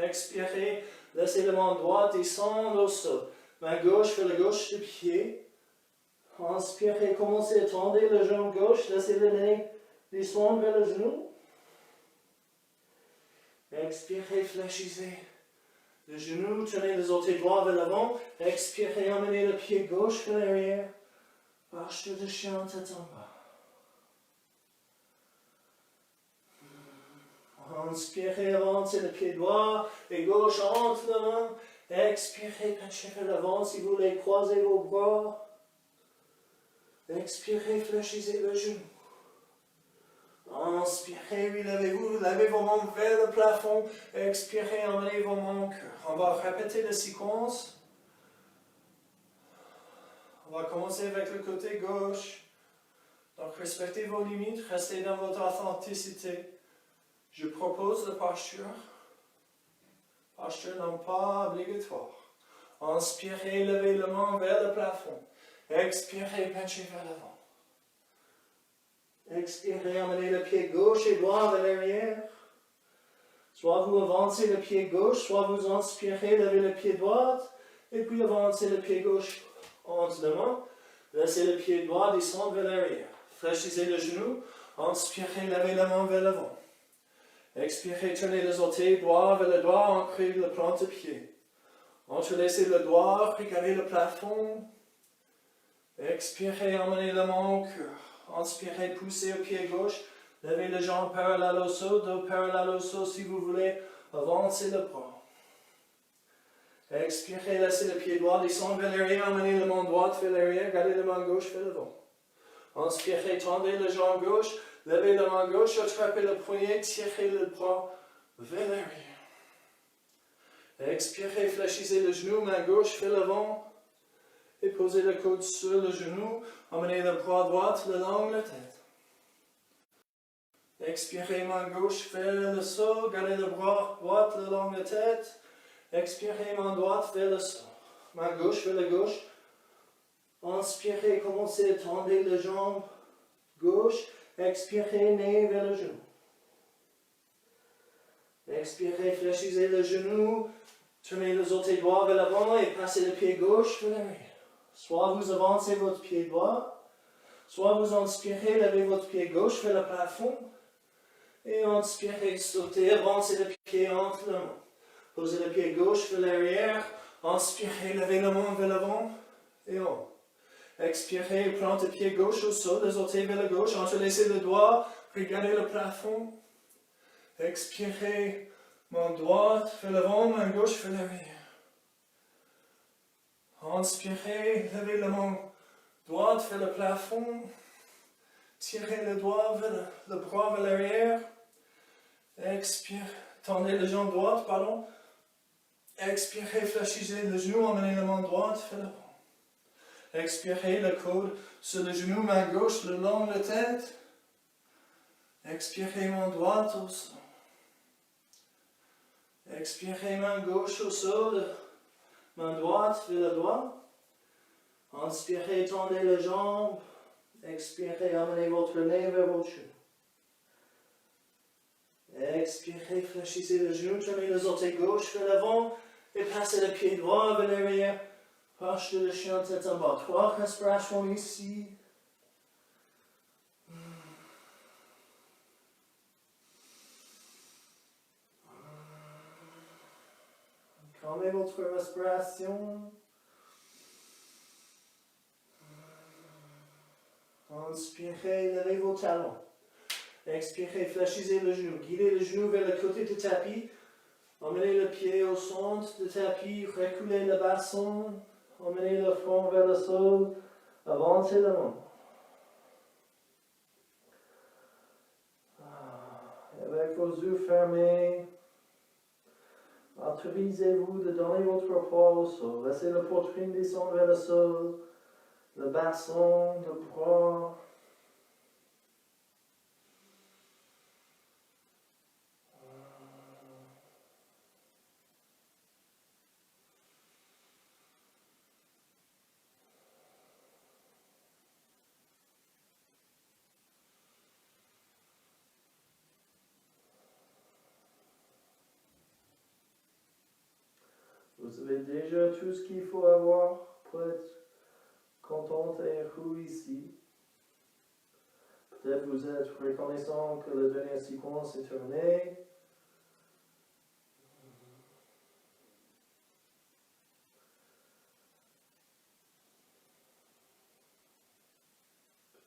Expirez, laissez la main droite descendre au sol. Main gauche vers la gauche du pied. Inspirez, commencez à tendre le genou gauche. Laissez le nez descendre vers le genou. Expirez, fléchissez le genou, tenez les orteils droits vers l'avant. Expirez, emmenez le pied gauche vers l'arrière. Posture de chien, tête en bas. Inspirez, avancez le pied droit et gauche entre la main. Expirez, penchez vers l'avant si vous voulez croiser vos bras. Expirez, fléchissez le genou. Inspirez, relevez-vous, levez vos mains vers le plafond. Expirez, emmenez vos mains au cœur. On va répéter la séquence. On va commencer avec le côté gauche. Donc respectez vos limites, restez dans votre authenticité. Je propose la posture. Posture non pas obligatoire. Inspirez, levez la main vers le plafond. Expirez, penchez vers l'avant. Expirez, emmenez le pied gauche et droit vers l'arrière. Soit vous avancez le pied gauche, soit vous inspirez, levez le pied droit, et puis avancez le pied gauche entre les mains. Laissez le pied droit descendre vers l'arrière. Fléchissez le genou, inspirez, levez la main vers l'avant. Expirez, tournez les orteils droit vers le droit, ancrez le plante de pied. Entrelacez le doigt, regardez le plafond. Expirez, emmenez la main au cœur. Inspirez, poussez au pied gauche. Levez les jambes parallèles au sol, dos parallèle au sol si vous voulez. Avancez le bras. Expirez, laissez le pied droit descendre vers l'arrière. Emmenez la main droite vers l'arrière. Gardez la main gauche vers l'avant. Inspirez, tendez la jambe gauche. Levez la main gauche, attrapez le poignet, tirez le bras vers l'arrière. Expirez, fléchissez le genou, main gauche vers l'avant. Et posez le coude sur le genou. Emmenez le bras droit le long de la tête. Expirez, main gauche vers le sol. Gardez le bras droit le long de la tête. Expirez, main droite vers le sol. Main gauche vers la gauche. Inspirez, commencez à tendre les jambes gauche. Expirez, nez vers le genou. Expirez, fléchissez le genou. Tournez les orteils droits vers l'avant et passez le pied gauche vers l'arrière. Soit vous avancez votre pied droit, soit vous inspirez, levez votre pied gauche vers le plafond, et inspirez, sautez, avancez le pied entre les mains. Posez le pied gauche vers l'arrière, inspirez, levez la main vers l'avant, et en haut. Expirez, plantez le pied gauche au sol, les orteils vers la gauche, entrelacez le doigt, regardez le plafond. Expirez, main droite vers l'avant, main gauche vers l'arrière. Inspirez, levez la main droite vers le plafond. Tirez le doigt vers le bras vers l'arrière. Expirez, tendez la jambe droite, pardon. Expirez, fléchissez le genou, emmenez la main droite vers l'avant. Expirez, le coude sur le genou, main gauche le long de la tête. Expirez, main droite au sol. Expirez, main gauche au sol. Main droite vers le doigt. Inspirez, tendez les jambes. Expirez, amenez votre nez vers votre genou. Expirez, fléchissez le genou, tournez les orteils gauche vers l'avant et passez le pied droit vers l'arrière. Posture de chien, tête en bas. 3 respirations ici. Calmez votre respiration. Inspirez, levez vos talons. Expirez, fléchissez le genou. Guidez le genou vers le côté du tapis. Emmenez le pied au centre du tapis. Reculez le bassin. Emmenez le front vers le sol. Avancez la main. Avec vos yeux fermés, autorisez-vous de donner votre poids au sol. Laissez la poitrine descendre vers le sol. Le bassin, le bras. Vous avez déjà tout ce qu'il faut avoir pour être content et heureux ici. Peut-être vous êtes reconnaissant que la dernière séquence est terminée.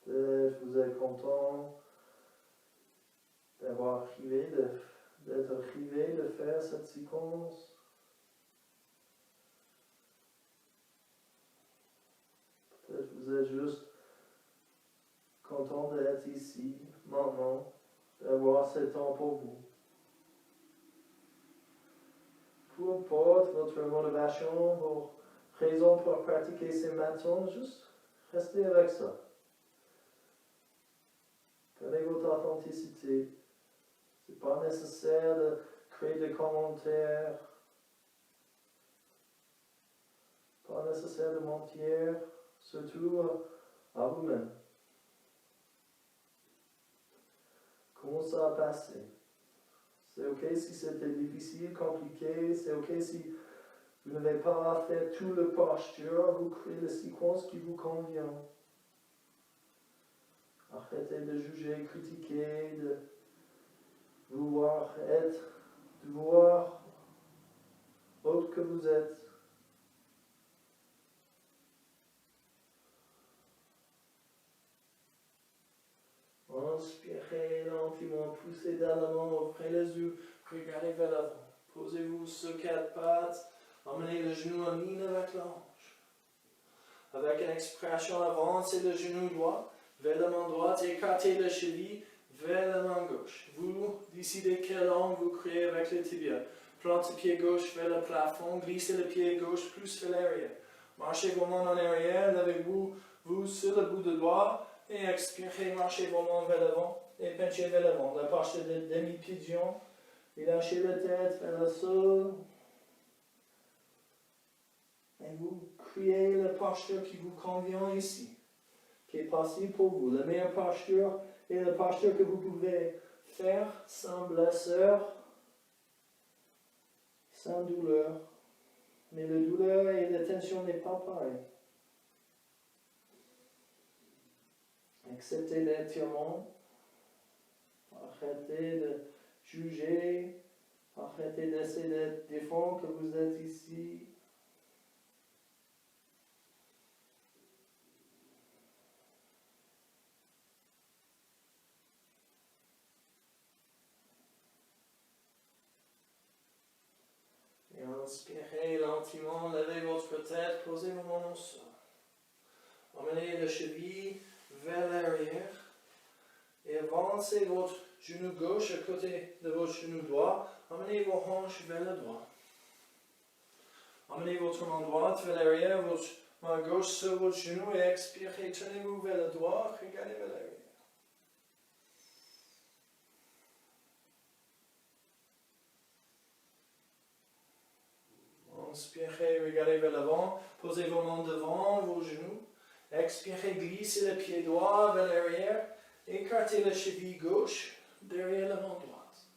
Peut-être vous êtes content d'être arrivé de faire cette séquence. Peut-être vous êtes juste content d'être ici, maintenant, d'avoir ce temps pour vous. Peu importe votre motivation, vos raisons pour pratiquer ces matins, juste restez avec ça. Gardez votre authenticité. Ce n'est pas nécessaire de créer des commentaires. Pas nécessaire de mentir, surtout à vous-même. Comment ça a passé? C'est ok si c'était difficile, compliqué. C'est ok si vous n'avez pas fait tout le posture. Vous créez la séquence qui vous convient. Arrêtez de juger, critiquer, de vouloir être, de voir autre que vous êtes. Inspirez lentement, poussez dans l'avant, ouvrez les yeux, regardez vers l'avant. Posez-vous sur quatre pattes, emmenez le genou en ligne avec la hanche. Avec une expression, avancez le genou droit vers la main droite, écartez la cheville vers la main gauche. Vous décidez quel angle vous créez avec le tibia. Plantez le pied gauche vers le plafond, glissez le pied gauche plus vers l'arrière. Marchez vos mains en arrière, levez-vous sur le bout de doigt. Et expirez, marchez vos mains vers l'avant et penchez vers l'avant. La posture de demi-pigeon. Et lâchez la tête vers le sol. Et vous créez la posture qui vous convient ici, qui est possible pour vous. La meilleure posture est la posture que vous pouvez faire sans blessure, sans douleur. Mais la douleur et la tension n'est pas pareil. Acceptez l'étirement. Arrêtez de juger. Arrêtez d'essayer de défendre que vous êtes ici. Et inspirez lentement, levez votre tête, posez vos mains au sol. Emmenez la cheville vers l'arrière et avancez votre genou gauche à côté de votre genou droit. Emmenez vos hanches vers le droit. Emmenez votre main droite vers l'arrière, votre main gauche sur votre genou et expirez. Tournez-vous vers le droit, regardez vers l'arrière. Inspirez, regardez vers l'avant. Posez vos mains devant vos genoux. Expirez, glissez le pied droit vers l'arrière. Écartez la cheville gauche derrière la main droite.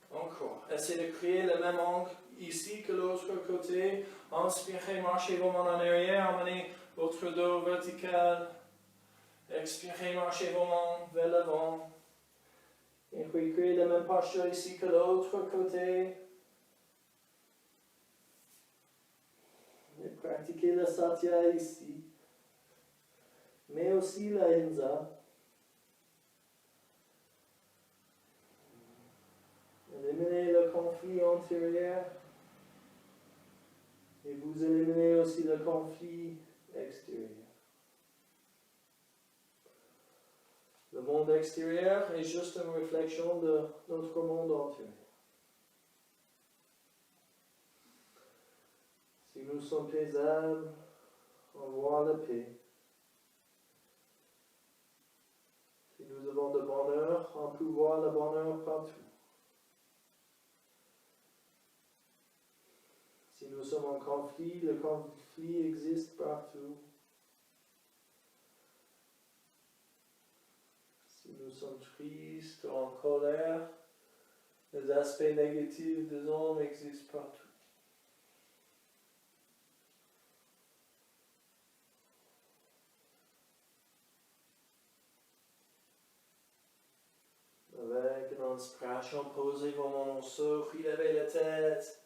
Encore. Essayez de créer le même angle ici que l'autre côté. Inspirez, marchez vos mains en arrière. Emmenez votre dos vertical. Expirez, marchez vos mains vers l'avant. Et recréez la même posture ici que l'autre côté. Et pratiquez la satya ici. Mais aussi la hinsa. Éliminez le conflit antérieur. Et vous éliminez aussi le conflit extérieur. Le monde extérieur est juste une réflexion de notre monde intérieur. Si nous sommes paisables, on voit la paix. Si nous avons le bonheur, on peut voir le bonheur partout. Si nous sommes en conflit, le conflit existe partout. Si nous sommes tristes ou en colère, les aspects négatifs des hommes existent partout. Avec une inspiration, posez vos mains au sol, puis levez la tête.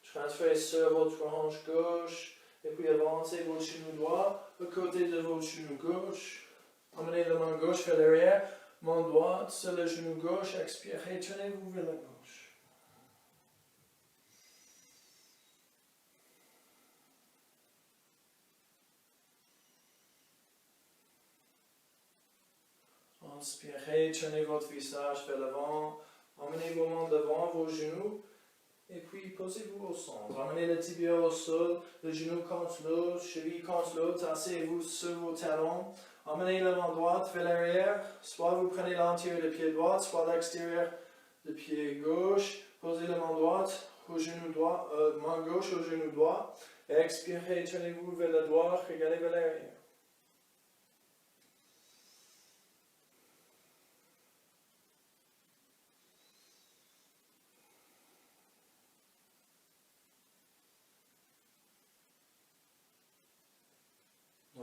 Transférez sur votre hanche gauche. Et puis avancez vos genoux droits au côté de vos genoux gauche. Emmenez la main gauche vers l'arrière, main droite sur le genou gauche. Expirez, tournez-vous vers la gauche. Inspirez, tournez votre visage vers l'avant. Emmenez vos mains devant vos genoux. Et puis posez-vous au centre. Emmenez le tibia au sol, le genou contre l'autre, cheville contre l'autre. Asseyez-vous sur vos talons. Emmenez la main droite vers l'arrière. Soit vous prenez l'intérieur du pied droit, soit l'extérieur du pied gauche. Posez la main droite au genou droit, main gauche au genou droit. Et expirez, tournez-vous vers le droit, regardez vers l'arrière.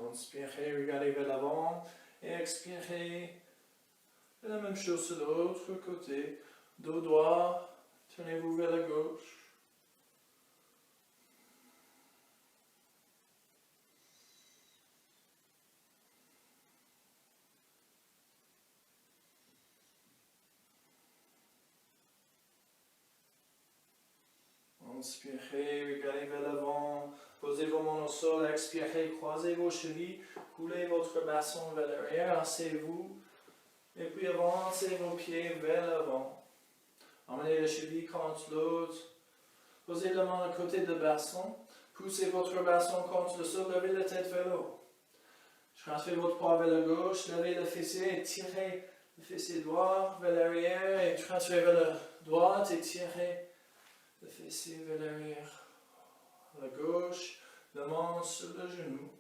Inspirez, regardez vers l'avant et expirez. Et la même chose sur l'autre côté. Dos droit, tournez-vous vers la gauche. Inspirez, regardez vers l'avant. Posez vos mains au sol, expirez, croisez vos chevilles, coulez votre bassin vers l'arrière, asseyez-vous, et puis avancez vos pieds vers l'avant. Emmenez les chevilles contre l'autre, posez la main à côté du bassin, poussez votre bassin contre le sol, levez la tête vers le haut. Transférez votre poids vers la gauche, levez le fessier et tirez le fessier droit vers l'arrière, et transférez vers la droite et tirez le fessier vers l'arrière. La gauche, la main sur le genou.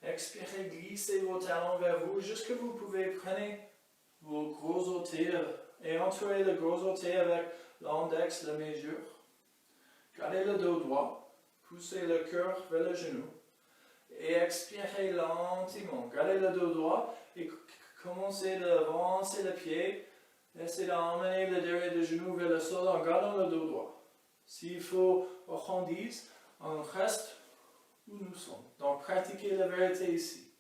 Expirez, glissez vos talons vers vous. Jusque vous pouvez, prenez vos gros orteils et entourez le gros orteil avec l'index, la mesure. Gardez le dos droit. Poussez le cœur vers le genou. Et expirez lentement. Gardez le dos droit et commencez d'avancer le pied. Essayez d'emmener le derrière du genou vers le sol en gardant le dos droit. S'il faut arrondir, on reste où nous sommes. Donc, pratiquez la vérité ici.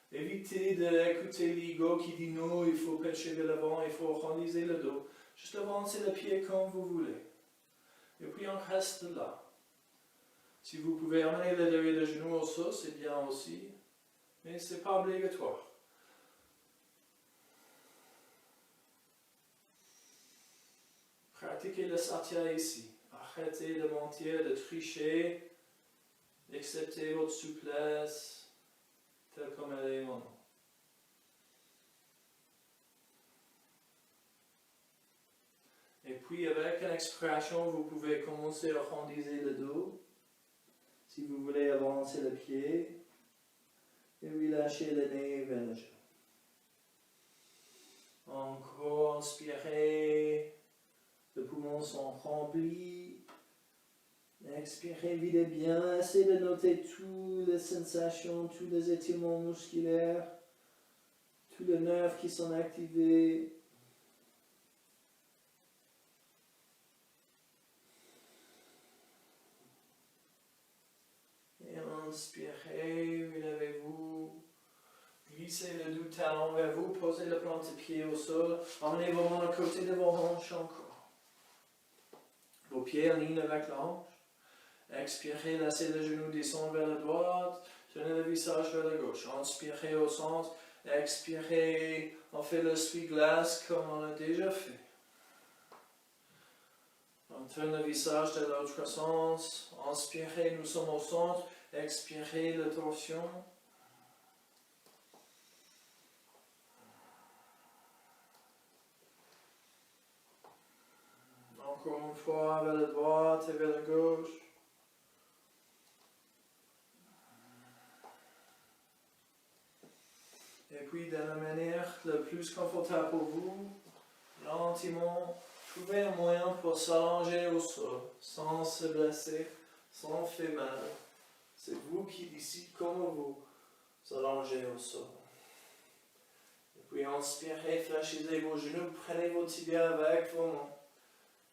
Évitez d'écouter l'ego qui dit non, il faut pencher vers l'avant, il faut arrondir le dos. Juste avancez le pied comme vous voulez. Et puis, on reste là. Si vous pouvez amener le derrière du genou au sol, c'est bien aussi. Mais ce n'est pas obligatoire. Pratiquez le satya ici. Arrêtez de mentir, de tricher, acceptez votre souplesse, telle comme elle est maintenant. Et puis avec une expiration, vous pouvez commencer à arrondir le dos. Si vous voulez avancer le pied, et puis lâcher le nez vers le genou. Encore inspirez. Les poumons sont remplis. Expirez, videz bien. Essayez de noter toutes les sensations, tous les étirements musculaires, tous les nerfs qui sont activés. Et inspirez, relevez-vous. Glissez le doux talon vers vous. Posez le plante de pied au sol. Emmenez vos mains à côté de vos hanches encore. Vos pieds en ligne avec la hanche. Expirez, laissez le genou descendre vers la droite. Tournez le visage vers la gauche. Inspirez au centre. Expirez. On fait le essuie-glace comme on a déjà fait. On tourne le visage de l'autre sens. Inspirez, nous sommes au centre. Expirez, la torsion. Encore une fois, vers la droite et vers la gauche. Et puis, de la manière la plus confortable pour vous, lentement, trouvez un moyen pour s'allonger au sol, sans se blesser, sans faire mal. C'est vous qui décidez comment vous allongez au sol. Et Puis inspirez, franchisez vos genoux, prenez vos tibias avec vos mains.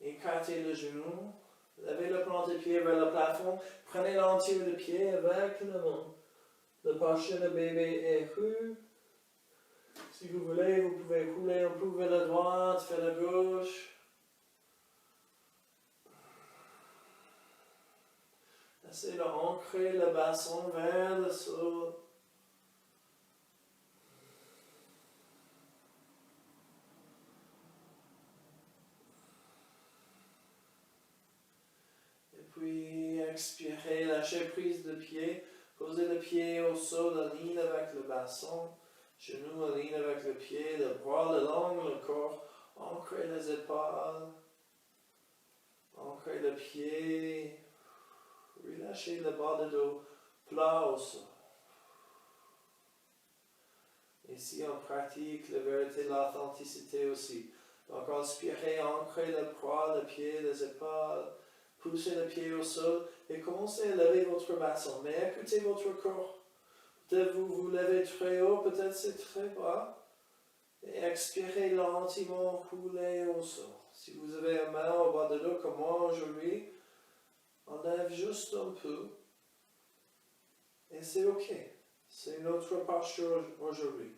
Écartez le genou, levez le plan de pied vers le plafond, prenez l'entier de pied avec le main. Le posture de bébé est rue. Si vous voulez, vous pouvez rouler un peu vers la droite, vers la gauche. Essayez d'ancrer le bassin vers le sol. Et puis, expirez, lâchez prise de pied. Posez le pied au sol, en ligne avec le bassin. Genoux en ligne avec le pied, le bras le long le corps. Ancrez les épaules. Ancrez le pied. Relâchez le bas de dos plat au sol. Ici, on pratique la vérité, l'authenticité aussi. Donc, inspirez, ancrez le bras, le pied, les épaules. Poussez le pied au sol et commencez à lever votre bassin. Mais écoutez votre corps. Peut-être vous levez très haut, peut-être c'est très bas. Et expirez lentement, roulez au sol. Si vous avez un mal au bas de dos comme moi aujourd'hui, enlève juste un peu. Et c'est ok. C'est une autre posture aujourd'hui.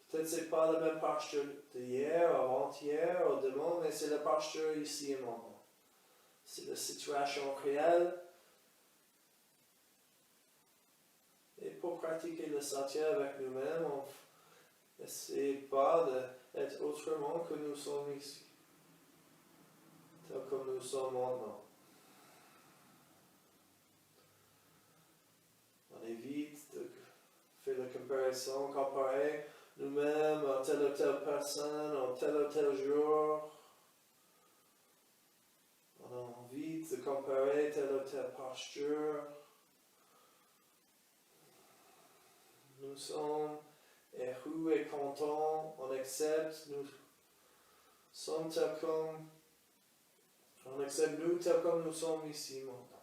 Peut-être c'est pas la même posture d'hier, avant-hier, ou demain, mais c'est la posture ici et maintenant. C'est la situation réelle. Et pour pratiquer le satya avec nous-mêmes, on n'essaie pas d'être autrement que nous sommes ici. Tel comme nous sommes maintenant. On évite de faire la comparaison, comparer nous-mêmes à telle ou telle personne, à tel ou tel jour. On évite de comparer telle ou telle posture. Nous sommes heureux et contents, on accepte, nous sommes tels comme, on accepte nous tels comme nous sommes ici maintenant.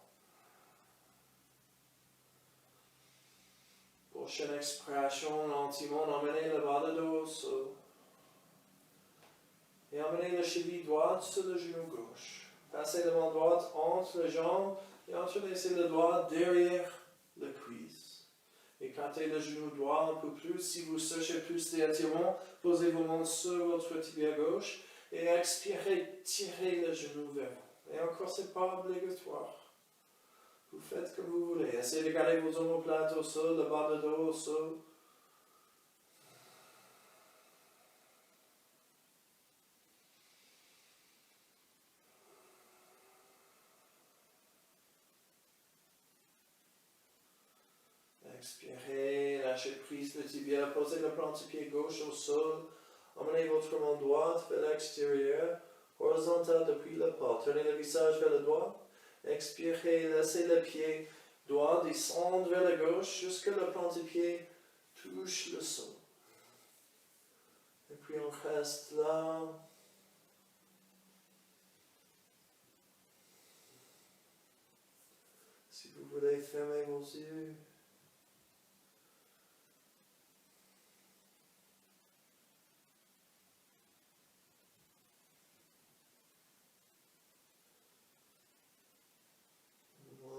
Prochaine expiration, lentement, emmenez le bas de dos au sol. Et emmenez le cheville droit sur le genou gauche. Passez la main droite entre les jambes et entrelacez le doigt derrière le cuisse. Écartez le genou droit un peu plus. Si vous cherchez plus d'étirement, posez vos mains sur votre tibia gauche et expirez, tirez le genou vers vous. Et encore, ce n'est pas obligatoire. Vous faites comme vous voulez. Essayez de garder vos omoplates au sol, le bas de dos au sol. Expirez, lâchez prise le tibia, posez le plan du pied gauche au sol, emmenez votre main droite vers l'extérieur, horizontale depuis le pas, tournez le visage vers le droit, expirez, laissez le pied droit descendre vers la gauche jusqu'à le plan du pied touche le sol. Et puis on reste là. Si vous voulez, fermez vos yeux.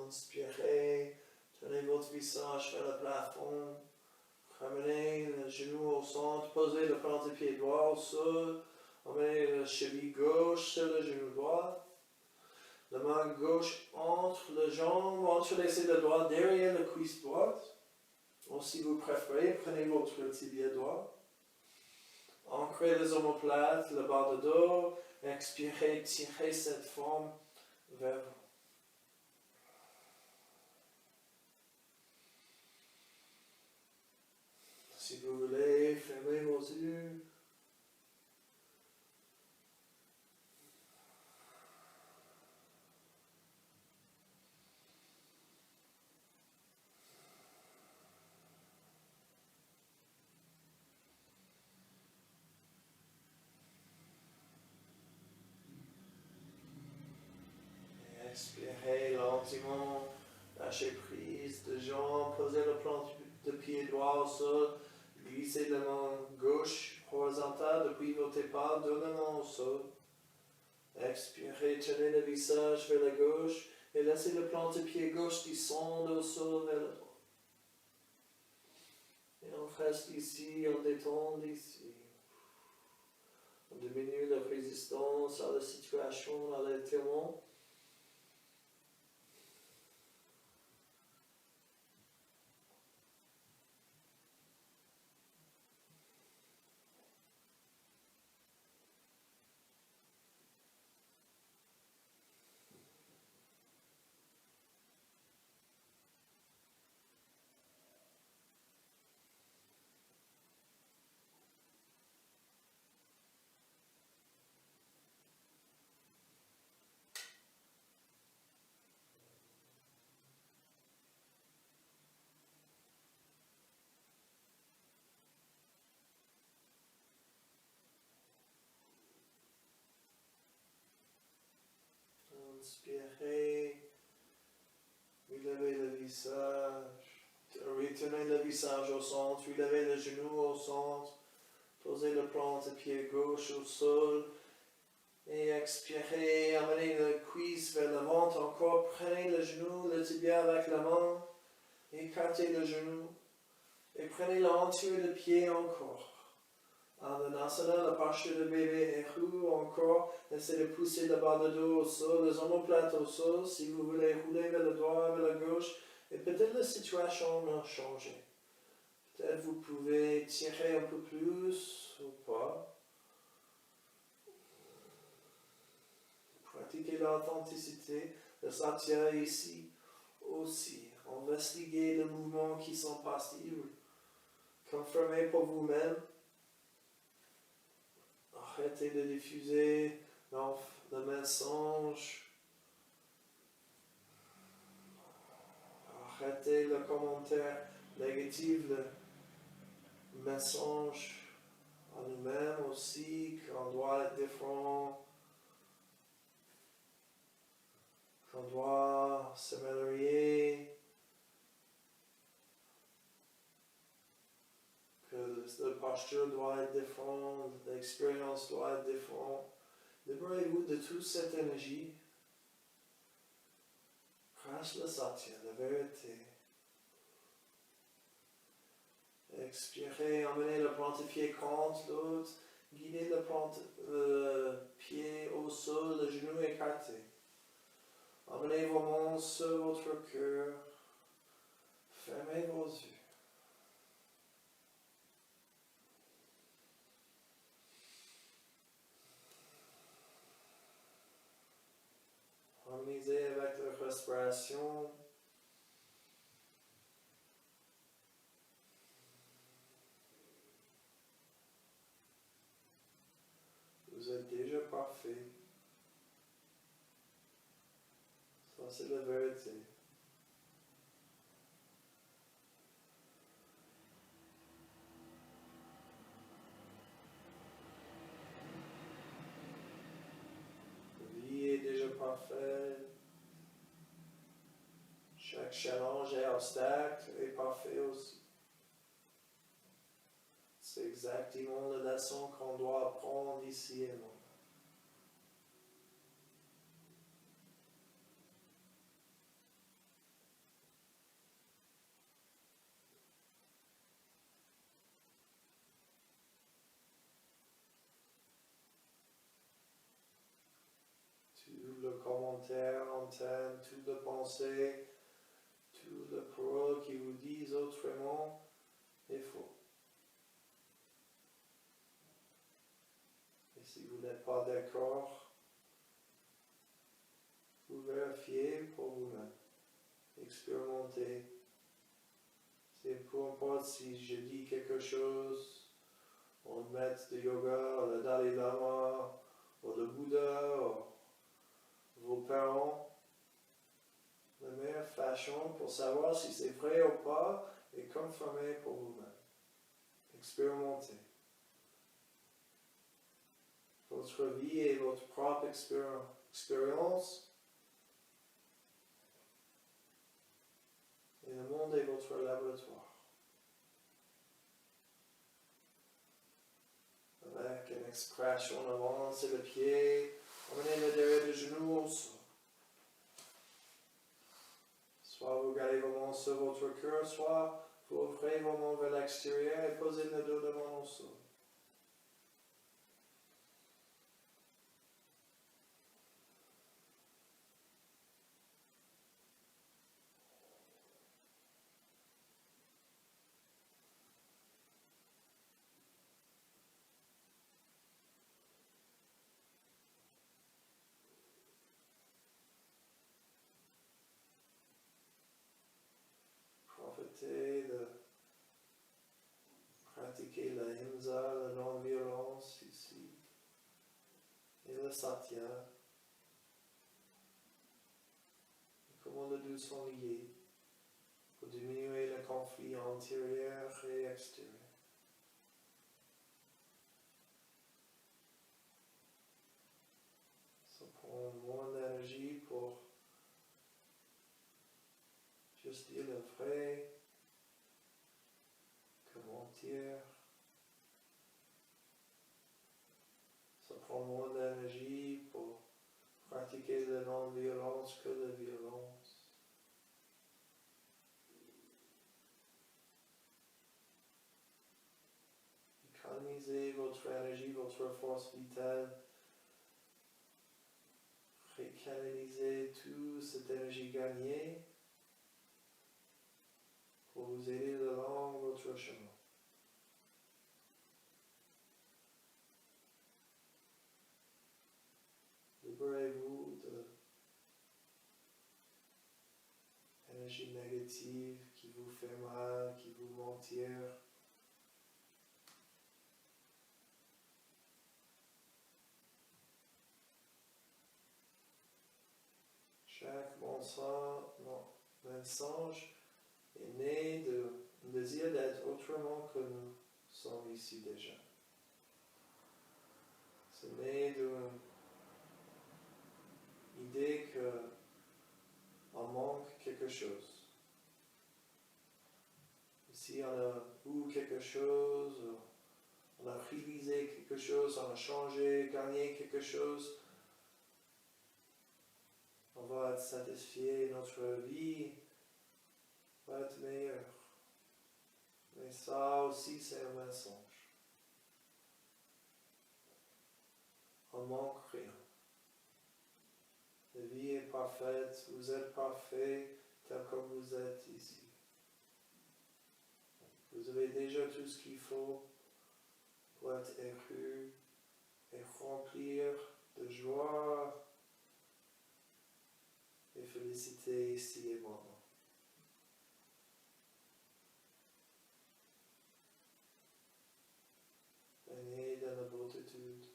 Inspirez, tenez votre visage vers le plafond, ramenez le genou au centre, posez le plan du pied droit au sol, emmenez le cheville gauche sur le genou droit, la main gauche entre les jambes, entrelacez le doigt derrière la cuisse droite, ou si vous préférez, prenez votre tibia droit, ancrez les omoplates, le bas de dos, expirez, tirez cette forme vers vous. Si vous voulez, fermez vos yeux. Et expirez lentement, lâchez prise de jambes, posez le plan de pied droit au sol, glissez la main gauche horizontale depuis votre épaule, deux mains au sol. Expirez, tenez le visage vers la gauche et laissez le plante-pied gauche descendre au sol vers la droite. Et on reste ici, on détend ici. On diminue la résistance à la situation, à l'étirement. Inspirez, relevez le visage, retenez le visage au centre, relevez le genou au centre, posez le plante-pied gauche au sol et expirez, amenez le cuisse vers le ventre encore, prenez le genou, le tibia avec la main, écartez le genou et prenez l'entier de pied encore. Ananasana, la posture de bébé est roue encore. Essayez de pousser le bas de dos au sol, les omoplates au sol. Si vous voulez rouler vers le droit, vers la gauche. Et peut-être la situation a changé. Peut-être vous pouvez tirer un peu plus ou pas. Pratiquez l'authenticité de s'attirer ici aussi. Investiguez les mouvements qui sont passibles. Confirmez pour vous-même. Arrêtez de diffuser le mensonge. Arrêtez le commentaire négatif, le mensonge à nous-mêmes aussi, qu'on doit être différent, qu'on doit s'améliorer, que la posture doit être différente, l'expérience doit être différente. Libérez-vous de toute cette énergie. Reste le satya, la vérité. Expirez, emmenez le plante-pied contre l'autre, guidez le plante-pied au sol, le genou écarté. Emmenez vos mains sur votre cœur, fermez vos yeux. Harmonisez avec la respiration. Vous êtes déjà parfait. Ça, c'est la vérité. La vie est déjà parfaite. Chaque challenge et obstacle est parfait aussi. C'est exactement la leçon qu'on doit apprendre ici et maintenant. Tout le commentaire, antenne, toute la pensée, toute la parole qui vous disent autrement est faux. Et si vous n'êtes pas d'accord, vous vérifiez pour vous-même. Expérimentez. C'est peu importe si je dis quelque chose, on met de yoga, le Dalai Lama, ou le Bouddha, ou vos parents. La meilleure façon pour savoir si c'est vrai ou pas est confirmer pour vous-même. Expérimentez. Votre vie est votre propre expérience. Et le monde est votre laboratoire. Expiration, avancez le pied. Emmenez le derrière du genou au sol. Soit vous gardez vos mains sur votre cœur, soit vous ouvrez vos mains vers l'extérieur et posez le dos devant au sol. Profitez de pratiquer la himsa, la non-violence ici, et le satya. Et comment les deux sont liés pour diminuer le conflit intérieur et extérieur. Ça prend moins d'énergie pour juste dire le vrai que mentir. Ça prend moins d'énergie pour pratiquer la non-violence que la violence. Canalisez votre énergie, votre force vitale. Recanalisez toute cette énergie gagnée pour vous aider le long de votre chemin. Libérez-vous de l'énergie négative qui vous fait mal, qui vous mentir. Chaque mensonge est né d'un désir d'être autrement que nous sommes ici déjà. C'est né d'une idée qu'on manque quelque chose. Si on a eu quelque chose, on a réalisé quelque chose, on a changé, gagné quelque chose, on va être satisfait, notre vie va être meilleure. Mais ça aussi, c'est un mensonge. On manque rien. La vie est parfaite, vous êtes parfait tel comme vous êtes ici. Vous avez déjà tout ce qu'il faut pour être heureux et remplir de joie et félicité ici et maintenant. Baignez dans la beautitude.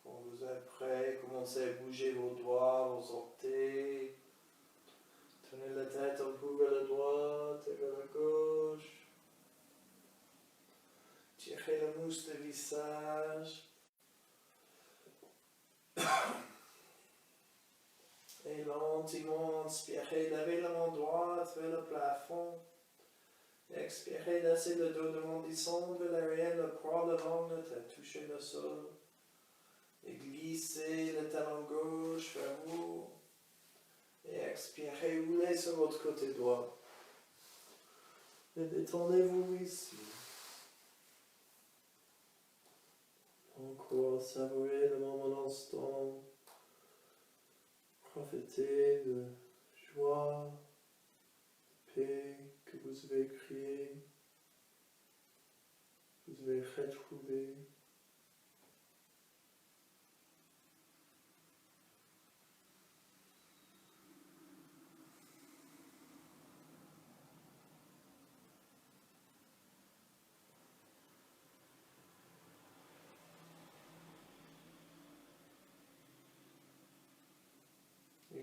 Quand vous êtes prêt, commencez à bouger vos doigts, vos orteils. Tenez la tête un peu vers la droite et vers la gauche. Tirez la mousse du visage. Et lentement, inspirez, levez la main droite vers le plafond. Expirez, laissez le dos devant descendre vers l'arrière, le bras devant la tête, touchez le sol. Et glissez le talon gauche vers vous. Et expirez, roulez sur votre côté droit. Et détendez-vous ici. Encore savourez le moment d'instant. Profitez de joie, de paix que vous avez créé, vous avez retrouvé.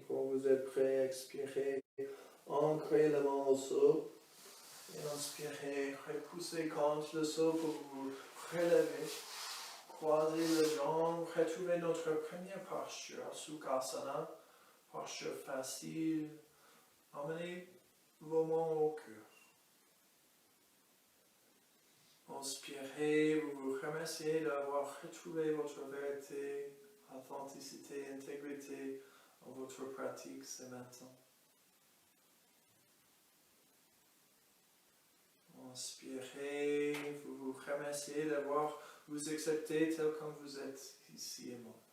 Quand vous êtes prêt, expirez. Ancrez la main au sol. Et inspirez, repoussez contre le sol pour vous relever. Croisez les jambes, retrouvez notre première posture, Sukhasana, posture facile. Emmenez vos mains au cœur. Inspirez, vous vous remerciez d'avoir retrouvé votre vérité, authenticité, intégrité dans votre pratique ce matin. Inspirez, vous vous remerciez d'avoir vous accepté tel comme vous êtes ici et maintenant.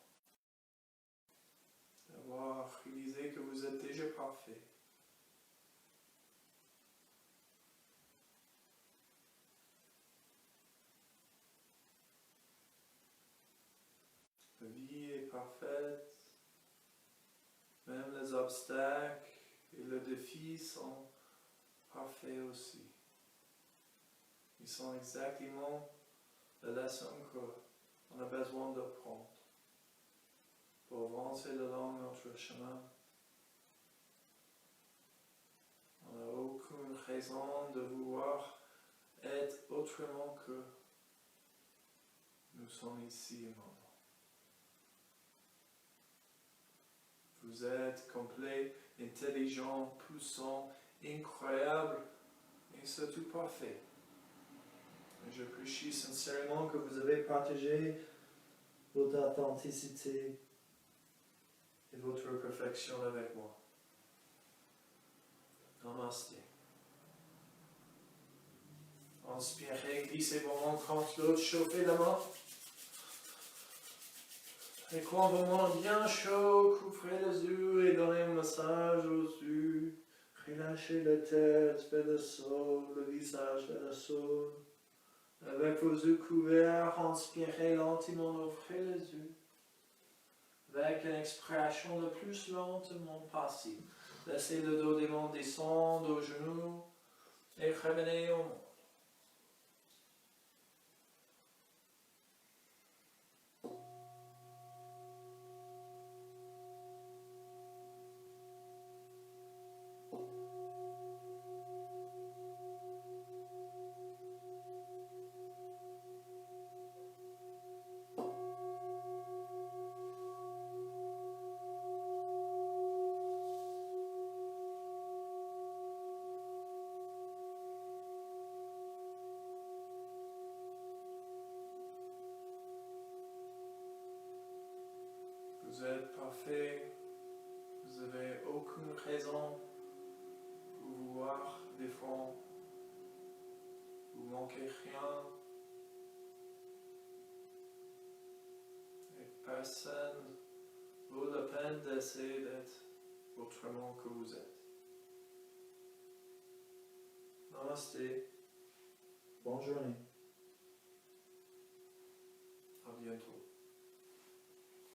D'avoir réalisé que vous êtes déjà parfait. La vie est parfaite. Même les obstacles et les défis sont parfaits aussi. Ils sont exactement la leçon qu'on a besoin d'apprendre pour avancer le long de notre chemin. On n'a aucune raison de vouloir être autrement que nous sommes ici et maintenant. Vous êtes complet, intelligent, puissant, incroyable et surtout parfait. Je prie sincèrement que vous avez partagé votre authenticité et votre perfection avec moi. Namaste. Inspirez, glissez vos mains contre l'autre, chauffez la main. Et quand vos mains bien chaudes, couvrez les yeux et donnez un massage aux yeux. Relâchez la tête vers le sol, le visage vers le sol. Avec vos yeux couverts, inspirez lentement, ouvrez les yeux. Avec une expiration le plus lentement possible. Laissez le dos des mains descendre aux genoux et revenez au monde. Vous êtes parfait, vous n'avez aucune raison pour vouloir défendre, vous ne manquez rien, et personne ne vaut la peine d'essayer d'être autrement que vous êtes. Namaste, bonne journée, à bientôt.